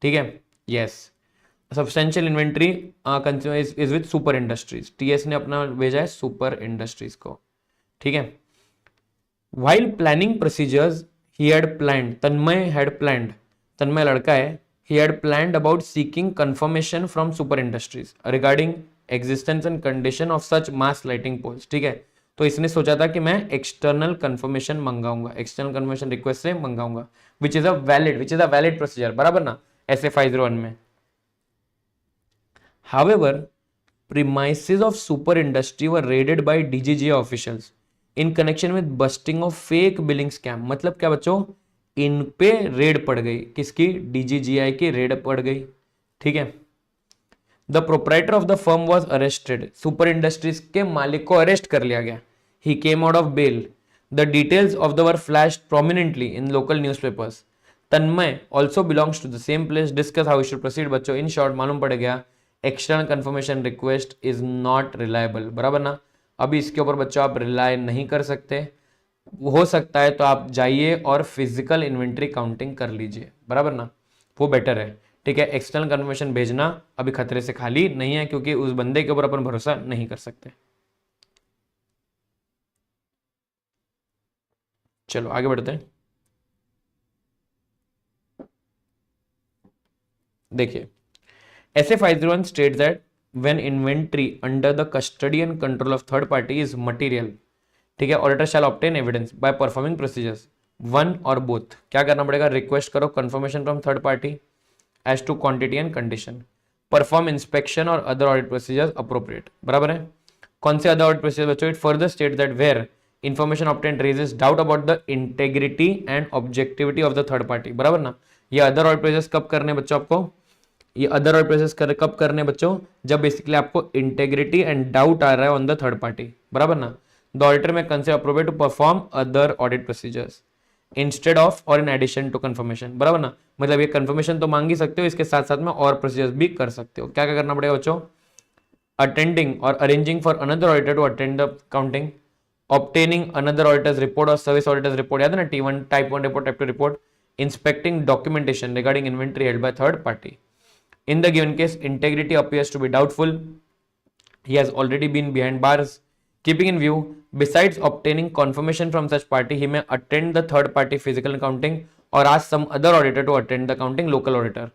ठीक है, yes, substantial inventory is with Super Industries, TS ने अपना भेजा है सुपर इंडस्ट्रीज को। ठीक है, while planning procedures he had planned, Tanmay had planned, Tanmay लड़का है, he had planned about seeking confirmation from Super Industries regarding existence and condition of such mass lighting poles. ठीक है, तो इसने सोचा था कि मैं एक्सटर्नल कंफर्मेशन मंगाऊंगा, एक्सटर्नल कंफर्मेशन रिक्वेस्ट से मंगाऊंगा, which is a valid procedure, बराबर ना, ऐसे 501 में। However, premises of super industry were raided by DGGI officials in connection with busting of fake billing scam. मतलब क्या बच्चों, इन पे रेड पड़ गई, किसकी, DGGI की रेड पड़ गई, ठीक है। The proprietor of the firm was arrested, Super Industries के मालिक को अरेस्ट कर लिया गया। He came out of bail. The details of the were flashed prominently in local newspapers. Tanmay also belongs to the same place, discuss how we should proceed. बच्चों in short मालूम पड़ गया external confirmation request is not reliable, बराबर ना। अभी इसके ऊपर बच्चों आप रिलाय नहीं कर सकते, हो सकता है तो आप जाइए और फिजिकल इन्वेंट्री काउंटिंग कर लीजिए, बराबर ना, वो बेटर है, ठीक है। एक्सटर्नल कंफर्मेशन भेजना अभी खतरे से खाली नहीं है, क्योंकि उस बंदे के ऊपर अपन भरोसा नहीं कर सकते। चलो आगे बढ़ते हैं। देखिए SA 501 states that when inventory under the custody and control of third party is material, ठीक है, auditor shall obtain evidence by performing procedures, one or both. क्या करना पड़ेगा, रिक्वेस्ट करो confirmation from third party as to quantity and condition, perform inspection or other audit procedures appropriate, बराबर है। कौन से अदर ऑडिट प्रोसीजर बच्चों, it further state that where information obtain raises doubt about the integrity and objectivity of the third party, बराबर ना। ये other audit procedures कब करने बच्चों आपको, ये अदर ऑडिट प्रोसेस कब करने बच्चों, जब बेसिकली आपको इंटेग्रिटी एंड डाउट आ रहा है ऑन द थर्ड पार्टी, बराबर ना। The auditor may consider appropriate to perform other audit procedures instead of or in addition to confirmation, बराबर ना। मतलब ये कंफर्मेशन तो मांग ही सकते हो, इसके साथ साथ में और प्रोसीजर्स भी कर सकते हो। क्या क्या करना पड़ेगा बच्चों, attending or arranging for another auditor to attend the counting, obtaining another auditor's report or service auditor's report, याद है ना, T1 type 1 report, type 2 report, inspecting documentation regarding inventory held by third party. In the given case, integrity appears to be doubtful. He has already been behind bars. Keeping in view, besides obtaining confirmation from such party, he may attend the third party physical accounting or ask some other auditor to attend the accounting local auditor.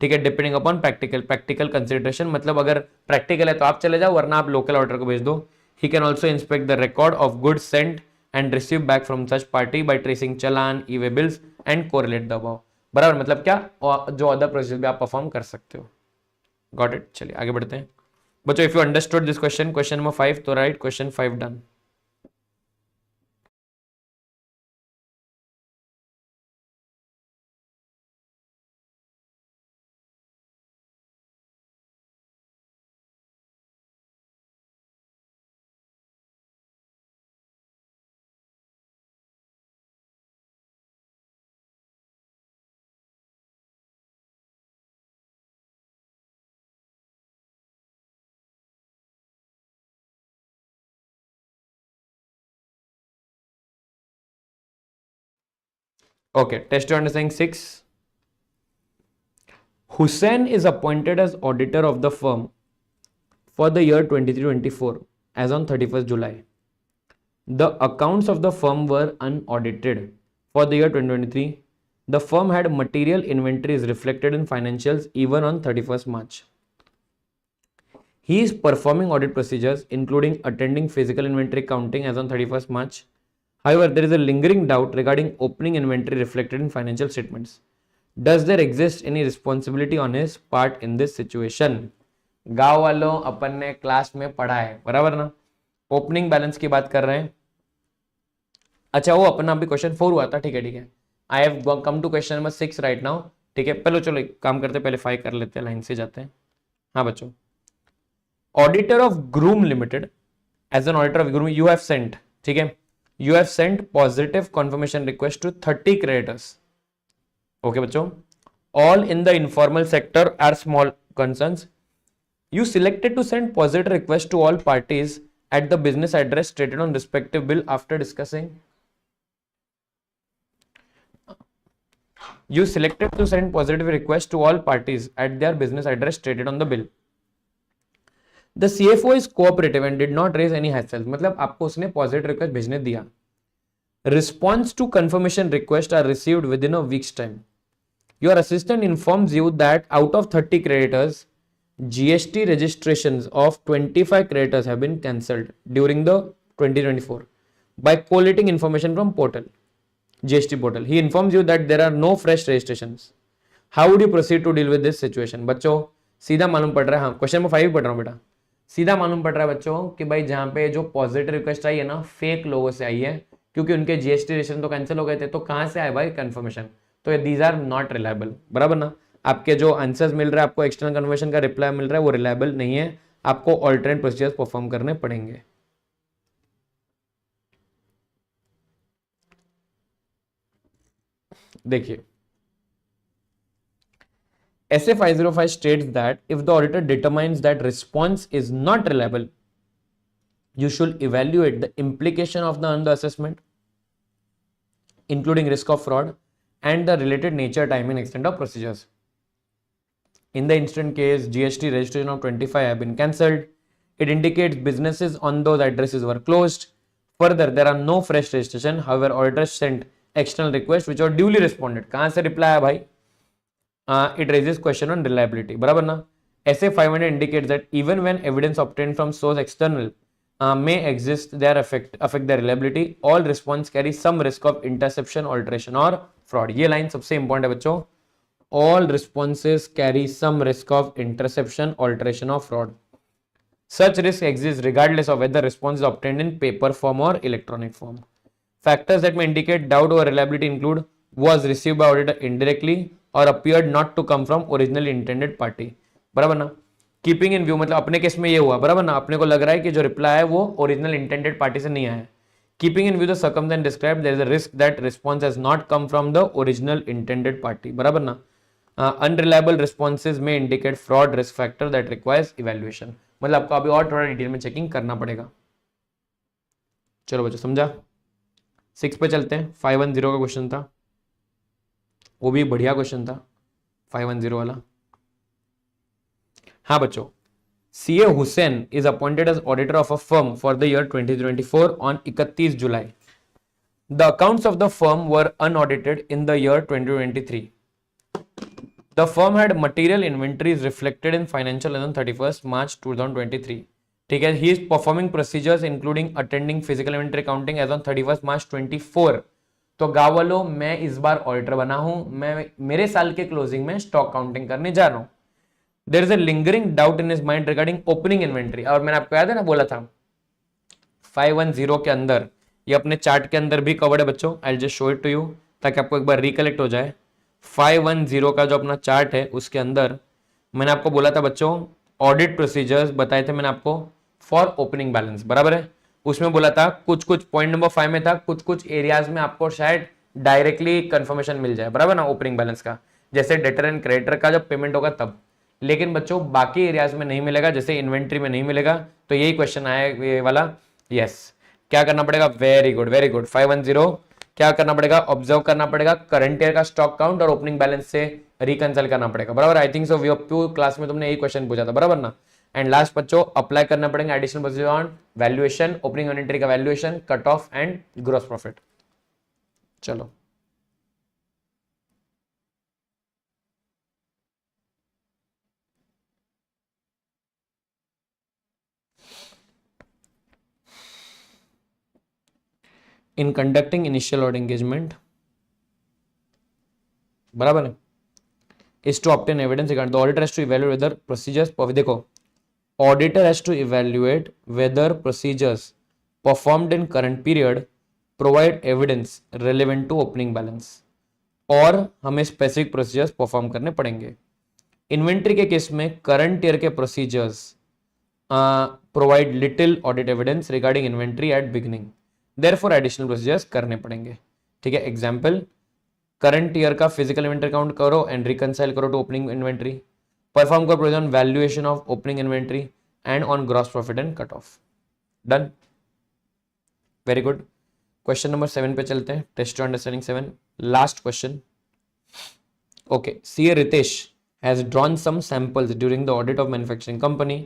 ठीक है, depending upon practical consideration, मतलब अगर practical है तो आप चले जाओ, वरना आप लोकल ऑडिटर को भेज दो। He can also inspect the record of goods sent and receive back from such party by tracing challan, e-way bills and correlate the above, बराबर। मतलब क्या, जो अदर प्रोसेस भी आप परफॉर्म कर सकते हो। Got it. चलिए आगे बढ़ते हैं बच्चों। If you understood this question, question number 5 तो right, question 5 done. Okay, test your understanding 6. Hussain is appointed as auditor of the firm for the year 23-24 as on 31st July. The accounts of the firm were unaudited for the year 2023. The firm had material inventories reflected in financials even on 31st March. He is performing audit procedures including attending physical inventory counting as on 31st March. However, there is a lingering doubt regarding opening inventory reflected in financial statements. Does there exist any responsibility on his part in this situation? गांव वालों अपन ने class में पढ़ा है, बराबर ना। Opening balance की बात कर रहे हैं। अच्छा वो अपना भी क्वेश्चन 4 हुआ था, ठीक है ठीक है। I have come to question number 6 right now, ठीक है। पहले चलो एक काम करते, पहले 5 कर लेते हैं, लाइन से जाते हैं। हाँ बच्चों, auditor of Groom limited, as an auditor of Groom you have sent, ठीक है, you have sent positive confirmation request to 30 creditors. Okay बच्चों, all in the informal sector are small concerns. You selected to send positive request to all parties at the business address stated on respective bill after discussing. You selected to send positive request to all parties at their business address stated on the bill. The CFO is cooperative and did not raise any hassles. मतलब आपको उसने positive request भेजने दिया। Response to confirmation request are received within a week's time. Your assistant informs you that out of 30 creditors, GST registrations of 25 creditors have been cancelled during the 2024 by collating information from portal, GST portal. He informs you that there are no fresh registrations. How would you proceed to deal with this situation? बच्चों सीधा मालूम पड़ रहा है, हाँ question number 5 पढ़ रहा हूँ बेटा। सीधा मालूम पड़ रहा है बच्चों कि भाई जहां पे जो पॉजिटिव रिक्वेस्ट आई है ना फेक लोगों से आई है, क्योंकि उनके जीएसटी रजिस्ट्रेशन तो कैंसिल हो गए थे, तो कहां से आए भाई कंफर्मेशन, तो दीज आर नॉट रिलायबल, बराबर ना। आपके जो आंसर्स मिल रहा है आपको एक्सटर्नल कन्फर्मेशन का रिप्लाई मिल रहा है वो रिलायबल नहीं है, आपको ऑल्टरनेट प्रोसीजर्स परफॉर्म करने पड़ेंगे। देखिए SA 505 states that if the auditor determines that response is not reliable, you should evaluate the implication of the under-assessment, including risk of fraud and the related nature, time and extent of procedures. In the instant case, GST registration of 25 have been cancelled. It indicates businesses on those addresses were closed. Further, there are no fresh registration. However, auditors sent external requests which were duly responded. कहाँ से reply आया भाई? It raises question on reliability. बराबर ना? SA 500 indicates that even when evidence obtained from source external may exist, they are affect their reliability. All response carry some risk of interception, alteration or fraud. ये line सबसे important है बच्चों. All responses carry some risk of interception, alteration or fraud. Such risk exists regardless of whether response is obtained in paper form or electronic form. Factors that may indicate doubt over reliability include was received by auditor indirectly or appeared not to come from originally intended party. बराबर ना? Keeping in view मतलब अपने case में ये हुआ, बराबर ना, अपने को लग रहा है कि जो रिप्लाई है वो ओरिजिनल इंटेंडेड पार्टी से नहीं आया है. Keeping in view the circumstances described there is a risk that response has not come from the original intended party, बराबर ना. Unreliable responses may indicate fraud risk factor that requires evaluation. मतलब आपको अभी और थोड़ा डिटेल में checking करना पड़ेगा. चलो बच्चों समझा. 6 पे चलते हैं. 510 का क्वेश्चन था, वो भी बढ़िया क्वेश्चन था 510 वाला. हाँ बच्चों, CA Hussain is appointed as auditor of a firm for the year 2024 on 31 July. The accounts of the firm were unaudited in the year 2023. The firm had material inventories reflected in financial as on 31st March 2023. ठीक है. He is performing procedures including attending physical inventory counting as on 31st March 24. तो गाँव वालों, मैं इस बार auditor बना हूं, मैं मेरे साल के क्लोजिंग में स्टॉक काउंटिंग करने जा रहा हूं. There is a lingering doubt in his mind regarding opening inventory. और मैंने आपको याद है ना बोला था 510 के अंदर, ये अपने चार्ट के अंदर भी कवर्ड है बच्चों. I will just show it to you ताकि आपको एक बार रिकलेक्ट हो जाए. 510 का जो अपना चार्ट है उसके अंदर मैंने आपको बोला था बच्चों ऑडिट प्रोसीजर्स बताए थे मैंने आपको फॉर ओपनिंग बैलेंस, बराबर है. उसमें बोला था कुछ पॉइंट नंबर 5 में था कुछ एरियाज में आपको शायद डायरेक्टली कंफर्मेशन मिल जाए, बराबर ना, ओपनिंग बैलेंस का, जैसे डेटर एंड क्रेडिटर का जब पेमेंट होगा तब. लेकिन बच्चों बाकी एरियाज में नहीं मिलेगा, जैसे इन्वेंट्री में नहीं मिलेगा. तो यही क्वेश्चन आया ये वाला. यस, क्या करना पड़ेगा? वेरी गुड 510 क्या करना पड़ेगा? ऑब्जर्व करना पड़ेगा करंट ईयर का स्टॉक काउंट और ओपनिंग बैलेंस से रिकंसाइल करना पड़ेगा, बराबर. आई थिंक सो वीओपी क्लास में तुमने यही क्वेश्चन पूछा था, बराबर ना. एंड लास्ट बच्चों अप्लाई करना पड़ेगा additional procedure on valuation, opening inventory का valuation, cut off and gross profit. चलो in conducting initial audit engagement, बराबर है, is to obtain evidence regarding the auditor has to evaluate whether procedures. देखो auditor has to evaluate whether procedures performed in current period provide evidence relevant to opening balance, और हमें specific procedures perform करने पड़ेंगे. Inventory के case में current year के procedures provide little audit evidence regarding inventory at beginning, therefore additional procedures करने पड़ेंगे. ठीक है. एग्जांपल, करंट ईयर का फिजिकल इन्वेंट्री काउंट करो एंड रिकंसाइल करो टू ओपनिंग इन्वेंट्री. परफॉर्म करो procedure on valuation of opening inventory and on gross profit and cut off. Done. Very good. Question number 7 पे चलते हैं. Test understanding 7, last question. Okay. CA Ritesh has drawn some samples during the audit of manufacturing company.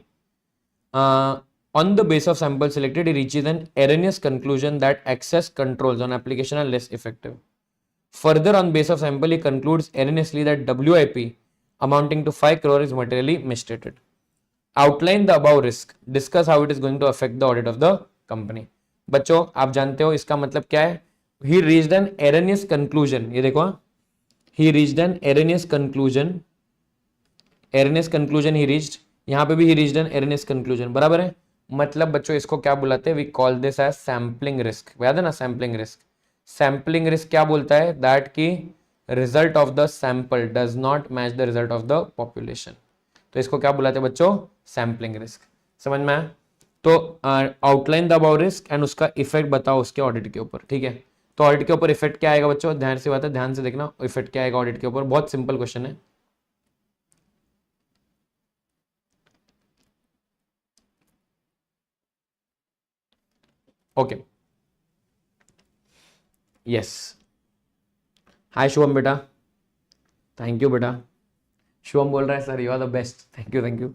On the basis of samples selected, he reaches an erroneous conclusion that access controls on application are less effective. Further, on basis of sample, he concludes erroneously that WIP amounting to 5 crore is materially misstated. Outline the above risk. Discuss how it is going to affect the audit of the company. बच्चों आप जानते हो इसका मतलब क्या है? He reached an erroneous conclusion. ये देखो, he reached an erroneous conclusion. Erroneous conclusion he reached. यहाँ पे भी ही रीच्ड एन एरनियस कंक्लूजन, बराबर है। मतलब बच्चों इसको क्या बुलाते हैं, we call this as sampling risk, याद है ना सैम्पलिंग रिस्क। सैम्पलिंग रिस्क क्या बोलता है, दैट की result of the sample does not match the result of the population. तो इसको क्या बुलाते हैं बच्चों, सैम्पलिंग रिस्क। समझ में आया। तो outline the about risk and उसका इफेक्ट बताओ उसके ऑडिट के ऊपर, ठीक है। तो ऑडिट के ऊपर इफेक्ट क्या आएगा बच्चों, ध्यान से बात है, ध्यान से देखना इफेक्ट क्या आएगा ऑडिट के ऊपर, बहुत सिंपल क्वेश्चन है। ओके यस, हाय शुभम बेटा, थैंक यू बेटा। शुभम बोल रहा है sir you are the best, thank you thank you.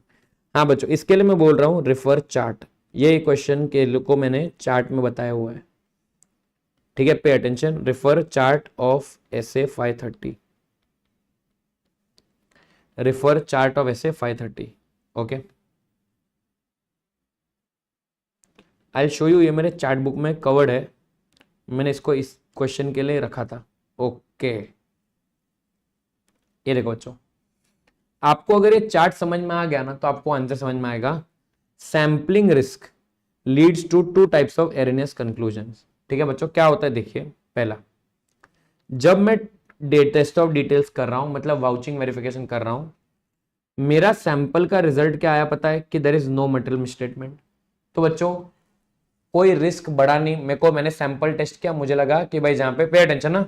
हाँ बच्चों इसके लिए मैं बोल रहा हूँ रिफर चार्ट, ये क्वेश्चन के को मैंने चार्ट में बताया हुआ है, ठीक है। Pay attention, refer chart of SA 530, refer chart of SA 530, okay. I show you, ये मेरे चार्ट बुक में कवर्ड है, मैंने इसको इस क्वेश्चन के लिए रखा था, ओके। ये देखो बच्चों, आपको अगर ये चार्ट समझ में आ गया ना तो आपको आंसर समझ में आएगा। Sampling risk leads to two types of erroneous conclusions, ठीक है बच्चों। क्या होता है देखिए, पहला, जब मैं टेस्ट ऑफ डिटेल्स कर रहा हूं, मतलब वाउचिंग वेरिफिकेशन कर रहा हूं, मेरा सैंपल का रिजल्ट क्या आया पता है, कि there is no material misstatement. तो बच्चों कोई रिस्क बढ़ा नहीं, मेरे को मैंने सैंपल टेस्ट किया, मुझे लगा कि भाई जहां पे अटेंशन ना,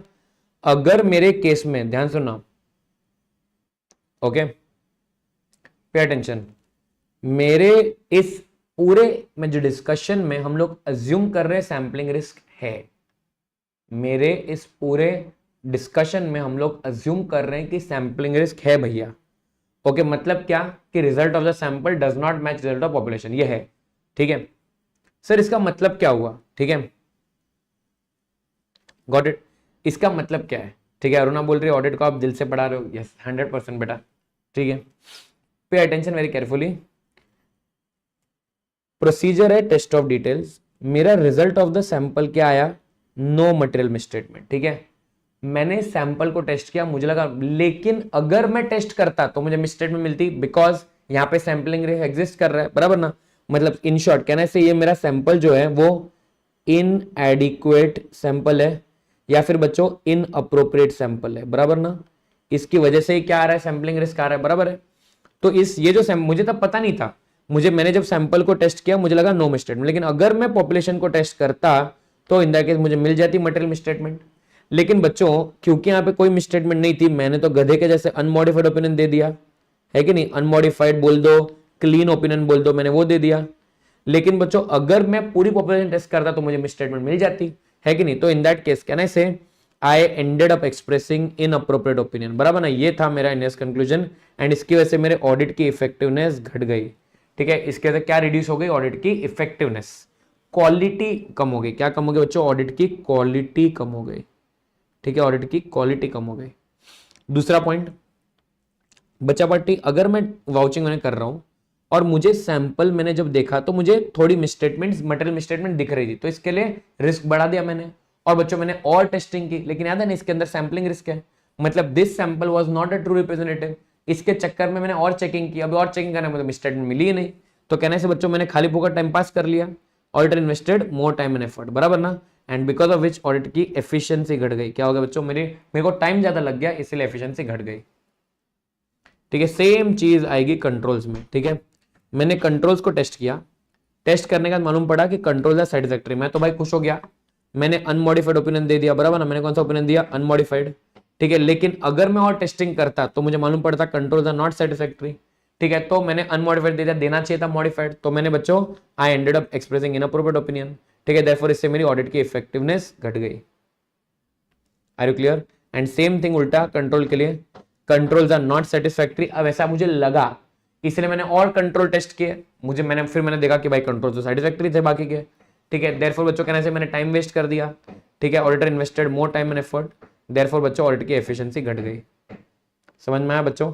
अगर मेरे केस में ध्यान सुनना, ओके पे अटेंशन, मेरे इस पूरे में जो डिस्कशन में हम लोग अज्यूम कर रहे हैं सैंपलिंग रिस्क है, मेरे इस पूरे डिस्कशन में हम लोग अज्यूम कर रहे हैं कि सैंपलिंग रिस्क है भैया, ओके। मतलब क्या, कि result of the sample does not match result of population, ये है, ठीक है। सर इसका मतलब क्या हुआ, ठीक है, गॉट इट। इसका मतलब क्या है, ठीक है। अरुणा बोल रही है ऑडिट को आप दिल से पढ़ा रहे हो, यस 100% बेटा, ठीक है। Pay attention very carefully, procedure है टेस्ट ऑफ डिटेल्स, मेरा रिजल्ट ऑफ द सैंपल क्या आया, नो मटेरियल मिसस्टेटमेंट, ठीक है। मैंने सैंपल को टेस्ट किया, मुझे लगा, लेकिन अगर मैं टेस्ट करता तो मुझे मिसस्टेटमेंट मिलती, बिकॉज यहाँ पे सैंपलिंग रिस्क एग्जिस्ट कर रहा है, बराबर ना। मतलब इन शॉर्ट कहने से ये मेरा सैंपल जो है वो इनएडिक्वेट सैंपल है, या फिर बच्चों इन अप्रोप्रिएट सैंपल है, बराबर ना। इसकी वजह से क्या आ रहा है, सैंपलिंग रिस्क आ रहा है, बराबर है। तो इस ये जो मुझे तब पता नहीं था, मैंने जब सैंपल को टेस्ट किया मुझे लगा नो मिसस्टेटमेंट, लेकिन अगर मैं पॉपुलेशन को टेस्ट करता तो इन दैट केस मुझे मिल जाती मटेरियल मिसस्टेटमेंट। लेकिन बच्चों क्योंकि यहाँ पे कोई मिसस्टेटमेंट नहीं थी, मैंने तो गधे के जैसे अनमॉडिफाइड ओपिनियन दे दिया, है कि नहीं। अनमॉडिफाइड बोल दो, क्लीन ओपिनियन बोल दो, मैंने वो दे दिया। लेकिन बच्चों अगर मैं पूरी पॉपुलेशन टेस्ट करता तो मुझे मिसस्टेटमेंट मिल जाती, है कि नहीं। तो in that case can I say I ended up expressing inappropriate opinion, बराबर ना। ये था मेरा इनएस कंक्लूजन, एंड इसकी वजह से मेरे ऑडिट की इफेक्टिवनेस घट गई, ठीक है। इसके वजह से क्या रिड्यूस हो गई, ऑडिट की इफेक्टिवनेस, क्वालिटी कम हो गई। क्या कम हो गई बच्चों, ऑडिट की क्वालिटी कम हो गई, ठीक है। ऑडिट की क्वालिटी कम हो गई। दूसरा पॉइंट, बच्चा पार्टी, अगर मैं वाउचिंग मैंने कर रहा हूं और मुझे सैंपल मैंने जब देखा तो मुझे थोड़ी मिसस्टेटमेंट, मटेरियल मिसस्टेटमेंट दिख रही थी, तो इसके लिए रिस्क बढ़ा दिया मैंने। और बच्चों मैंने और टेस्टिंग की, लेकिन याद है ना इसके अंदर सैंपलिंग रिस्क है, मतलब this sample was not a true representative. इसके चक्कर में मैंने और चेकिंग की, अभी और चेकिंग करने में मिसस्टेटमेंट मिली ही नहीं। तो कहने से बच्चों मैंने खाली फोकट टाइम पास कर लिया, auditor invested more time and effort, बराबर ना। And because of which audit की एफिशिएंसी घट गई। क्या हो गया बच्चों, मेरे को टाइम ज्यादा लग गया, इसलिए एफिशिएंसी घट गई, ठीक है। सेम चीज आएगी कंट्रोल्स में, ठीक है। मैंने कंट्रोल्स को टेस्ट किया, टेस्ट करने के बाद मालूम पड़ा कि कंट्रोल्स आर सैटिस्फैक्टरी, मैं तो भाई खुश हो गया, मैंने अनमॉडिफाइड ओपिनियन दे दिया, बराबर ना। मैंने कौन सा ओपिनियन दिया, अनमॉडिफाइड, ठीक है। लेकिन अगर मैं और टेस्टिंग करता तो मुझे मालूम पड़ता कंट्रोल्स आर नॉट सैटिस्फैक्टरी, ठीक है। तो मैंने अनमॉडिफाइड दे दिया, देना चाहिए था मॉडिफाइड, तो मैंने बच्चों आई ended up expressing inappropriate opinion, ठीक है। देयरफॉर इससे मेरी ऑडिट की इफेक्टिवनेस घट गई। Are you clear. And same thing उल्टा कंट्रोल के लिए, कंट्रोल्स आर नॉट सेटिस्फैक्टरी। अब ऐसा मुझे लगा, इसलिए मैंने और कंट्रोल टेस्ट किए, फिर मैंने देखा कि भाई कंट्रोल तो सेटिस्फैक्टरी थे बाकी के, ठीक है। देयरफॉर बच्चों कहने से मैंने टाइम वेस्ट कर दिया, ठीक है। Auditor invested more time and effort, therefore बच्चों ऑडिट की एफिशिएंसी घट गई। समझ में आया बच्चों,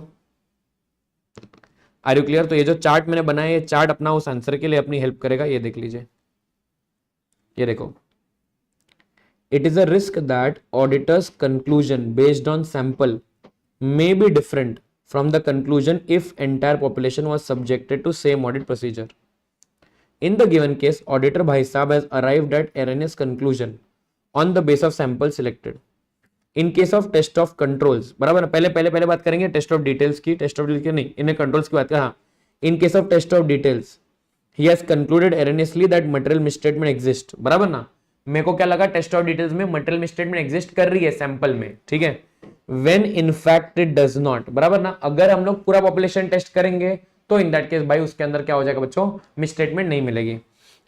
आर यू क्लियर। तो ये जो चार्ट मैंने बनाया, ये चार्ट अपना उस आंसर के लिए अपनी हेल्प करेगा, ये देख लीजिए, ये देखो। It is a risk that auditor's conclusion based on sample may be different from the conclusion if entire population was subjected to same audit procedure. In the given case, auditor Bhai Saab has arrived at erroneous conclusion on the basis of sample selected. In case of test of controls, बराबर ना, पहले बात करेंगे test of details की, test of details की नहीं, इन्हें controls की बात करें. हाँ, in case of test of details he has concluded erroneously that material misstatement exist. बराबर ना, मेरे को क्या लगा टेस्ट ऑफ डिटेल्स में मटेरियल मिसस्टेटमेंट एग्जिस्ट कर रही है सैंपल में, ठीक है, when in fact it does not. बराबर ना, अगर हम लोग पूरा पॉपुलेशन टेस्ट करेंगे तो इन दैट केस भाई उसके अंदर क्या हो जाएगा बच्चों, मिसस्टेटमेंट नहीं मिलेगी.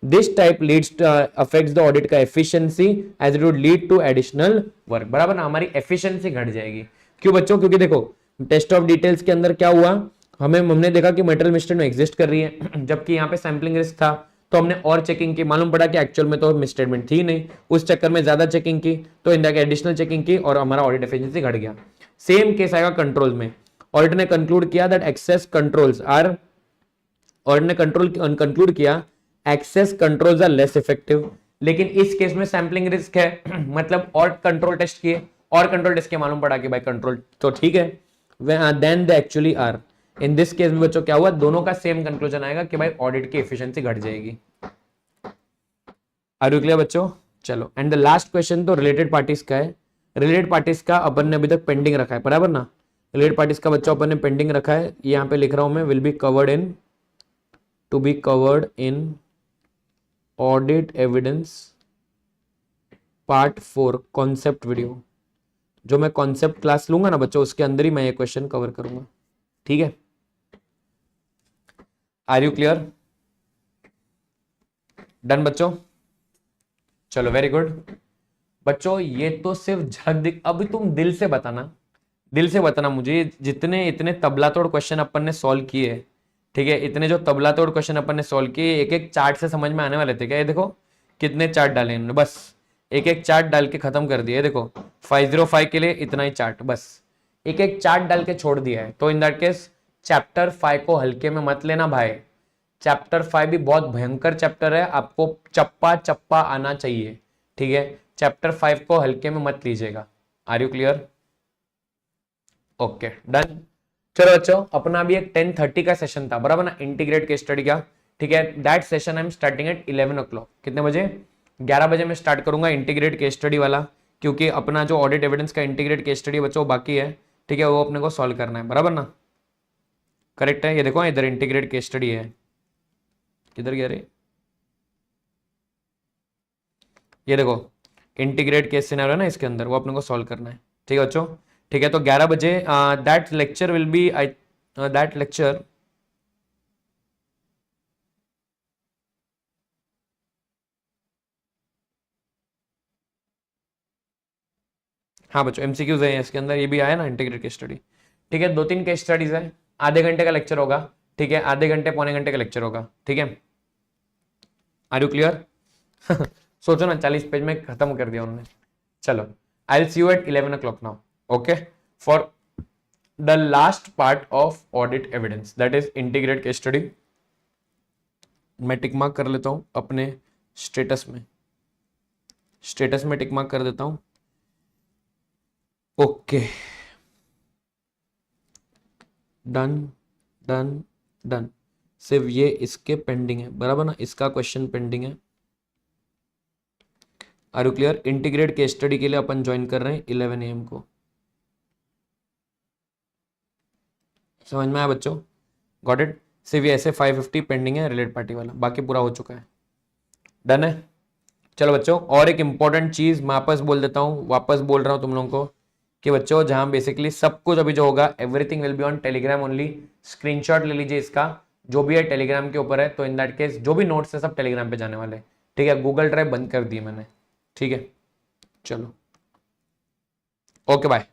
This type leads affects the audit का efficiency as it would lead to additional work. बराबर ना, हमारी एफिशिएंसी घट जाएगी. क्यों बच्चों, क्योंकि देखो टेस्ट ऑफ डिटेल्स के अंदर क्या हुआ, हमने देखा कि मटेरियल मिसस्टेटमेंट एग्जिस्ट कर रही है, जबकि यहाँ पे सैंपलिंग रिस्क था तो हमने और चेकिंग की, मालूम पड़ा कि एक्चुअल में तो मिसस्टेटमेंट थी नहीं, उस चक्कर में ज्यादा चेकिंग की तो इन एडिशनल चेकिंग की और हमारा ऑडिट एफिशिएंसी घट गया. सेम केस आएगा कंट्रोल में. ऑडिटर ने कंक्लूड किया that access controls are, auditor ने कंक्लूड किया access controls are less effective. लेकिन इस केस में सैंपलिंग रिस्क है, मतलब और कंट्रोल टेस्ट किए, और कंट्रोल टेस्ट किए, मालूम पड़ा कि भाई कंट्रोल तो ठीक है, then they actually are. In this case में बच्चों क्या हुआ, दोनों का सेम कंक्लूजन आएगा कि भाई ऑडिट की एफिशिएंसी घट जाएगी. आर यू क्लियर बच्चों? चलो, एंड द लास्ट क्वेश्चन तो रिलेटेड पार्टीज का है. रिलेटेड पार्टीज का अपन ने अभी तक पेंडिंग रखा है, बराबर ना. रिलेटेड पार्टीज का बच्चों अपन ने पेंडिंग रखा है, यहाँ पे लिख रहा हूं मैं, will be covered in, to be covered in audit evidence part 4 concept video. जो मैं कॉन्सेप्ट क्लास लूंगा ना बच्चों, उसके अंदर ही मैं ये क्वेश्चन कवर करूंगा, ठीक है. Are you clear? डन बच्चों? चलो, वेरी गुड बच्चों. ये तो सिर्फ झलक दिख, अभी तुम दिल से बताना मुझे, जितने इतने तबला तोड़ क्वेश्चन अपन ने सॉल्व किए, ठीक है, इतने जो तबला तोड़ क्वेश्चन अपन ने सॉल्व किए, एक एक चार्ट से समझ में आने वाले थे क्या? ये देखो कितने चार्ट डाले इन्होंने, बस एक एक चार्ट डाल के खत्म कर दिया. देखो 505 के लिए इतना ही चार्ट, बस एक एक चार्ट डाल के छोड़ दिया है. तो इन दैट केस चैप्टर 5 को हल्के में मत लेना भाई. चैप्टर 5 भी बहुत भयंकर चैप्टर है, आपको चप्पा चप्पा आना चाहिए, ठीक है. चैप्टर 5 को हल्के में मत लीजिएगा. Are you clear? Okay, done. चलो बच्चों, अपना भी एक 10:30 का सेशन था, बराबर ना, इंटीग्रेट केस स्टडी का, ठीक है. That session I am starting at 11 o'clock. कितने बजे? 11 बजे मैं स्टार्ट करूंगा इंटीग्रेट केस स्टडी वाला, क्योंकि अपना जो ऑडिट एविडेंस का इंटीग्रेट केस स्टडी बच्चों बाकी है, ठीक है, वो अपने को सॉल्व करना है, बराबर ना. करेक्ट है. ये देखो इधर इंटीग्रेट केस स्टडी है, किधर गया रे, ये देखो इंटीग्रेट केस सिनेरियो है ना, इसके अंदर वो अपने को सॉल्व करना है, ठीक है बच्चों. ठीक है, तो 11 बजे that lecture will be that lecture हाँ बच्चों एमसीक्यूज है इसके अंदर, ये भी आया ना इंटीग्रेट केस स्टडी, ठीक है. 2-3 केस स्टडीज है, आधे घंटे का लेक्चर होगा, ठीक है, आधे घंटे पौने घंटे का लेक्चर होगा, ठीक है. Are you clear? सोचो ना, 40 पेज में खत्म कर दिया उन्होंने. चलो, I will see you at 11 o'clock now, okay, for the last part of audit evidence, that is integrate case study. मैं टिक मार्क कर लेता हूं अपने स्टेटस में टिक मार्क कर देता हूं. Okay, done done done. सिर्फ ये इसके पेंडिंग है, बराबर ना, इसका क्वेश्चन पेंडिंग है. Are you clear? Integrate case study के लिए अपन ज्वाइन कर रहे हैं 11 AM को. समझ में आया बच्चों? Got it? सिर्फ ये ऐसे 550 पेंडिंग है रिलेट पार्टी वाला, बाकी पूरा हो चुका है. डन है. चलो बच्चों, और एक इंपॉर्टेंट चीज मैं वापस बोल देता हूँ, वापस बोल रहा हूँ तुम लोगों को कि बच्चों, जहां बेसिकली सब कुछ अभी जो होगा, everything will be on Telegram only. Screenshot ले लीजिए इसका, जो भी है टेलीग्राम के ऊपर है. तो इन दैट केस जो भी नोट्स है सब टेलीग्राम पे जाने वाले, ठीक है. गूगल ड्राइव बंद कर दी मैंने, ठीक है. चलो, ओके बाय.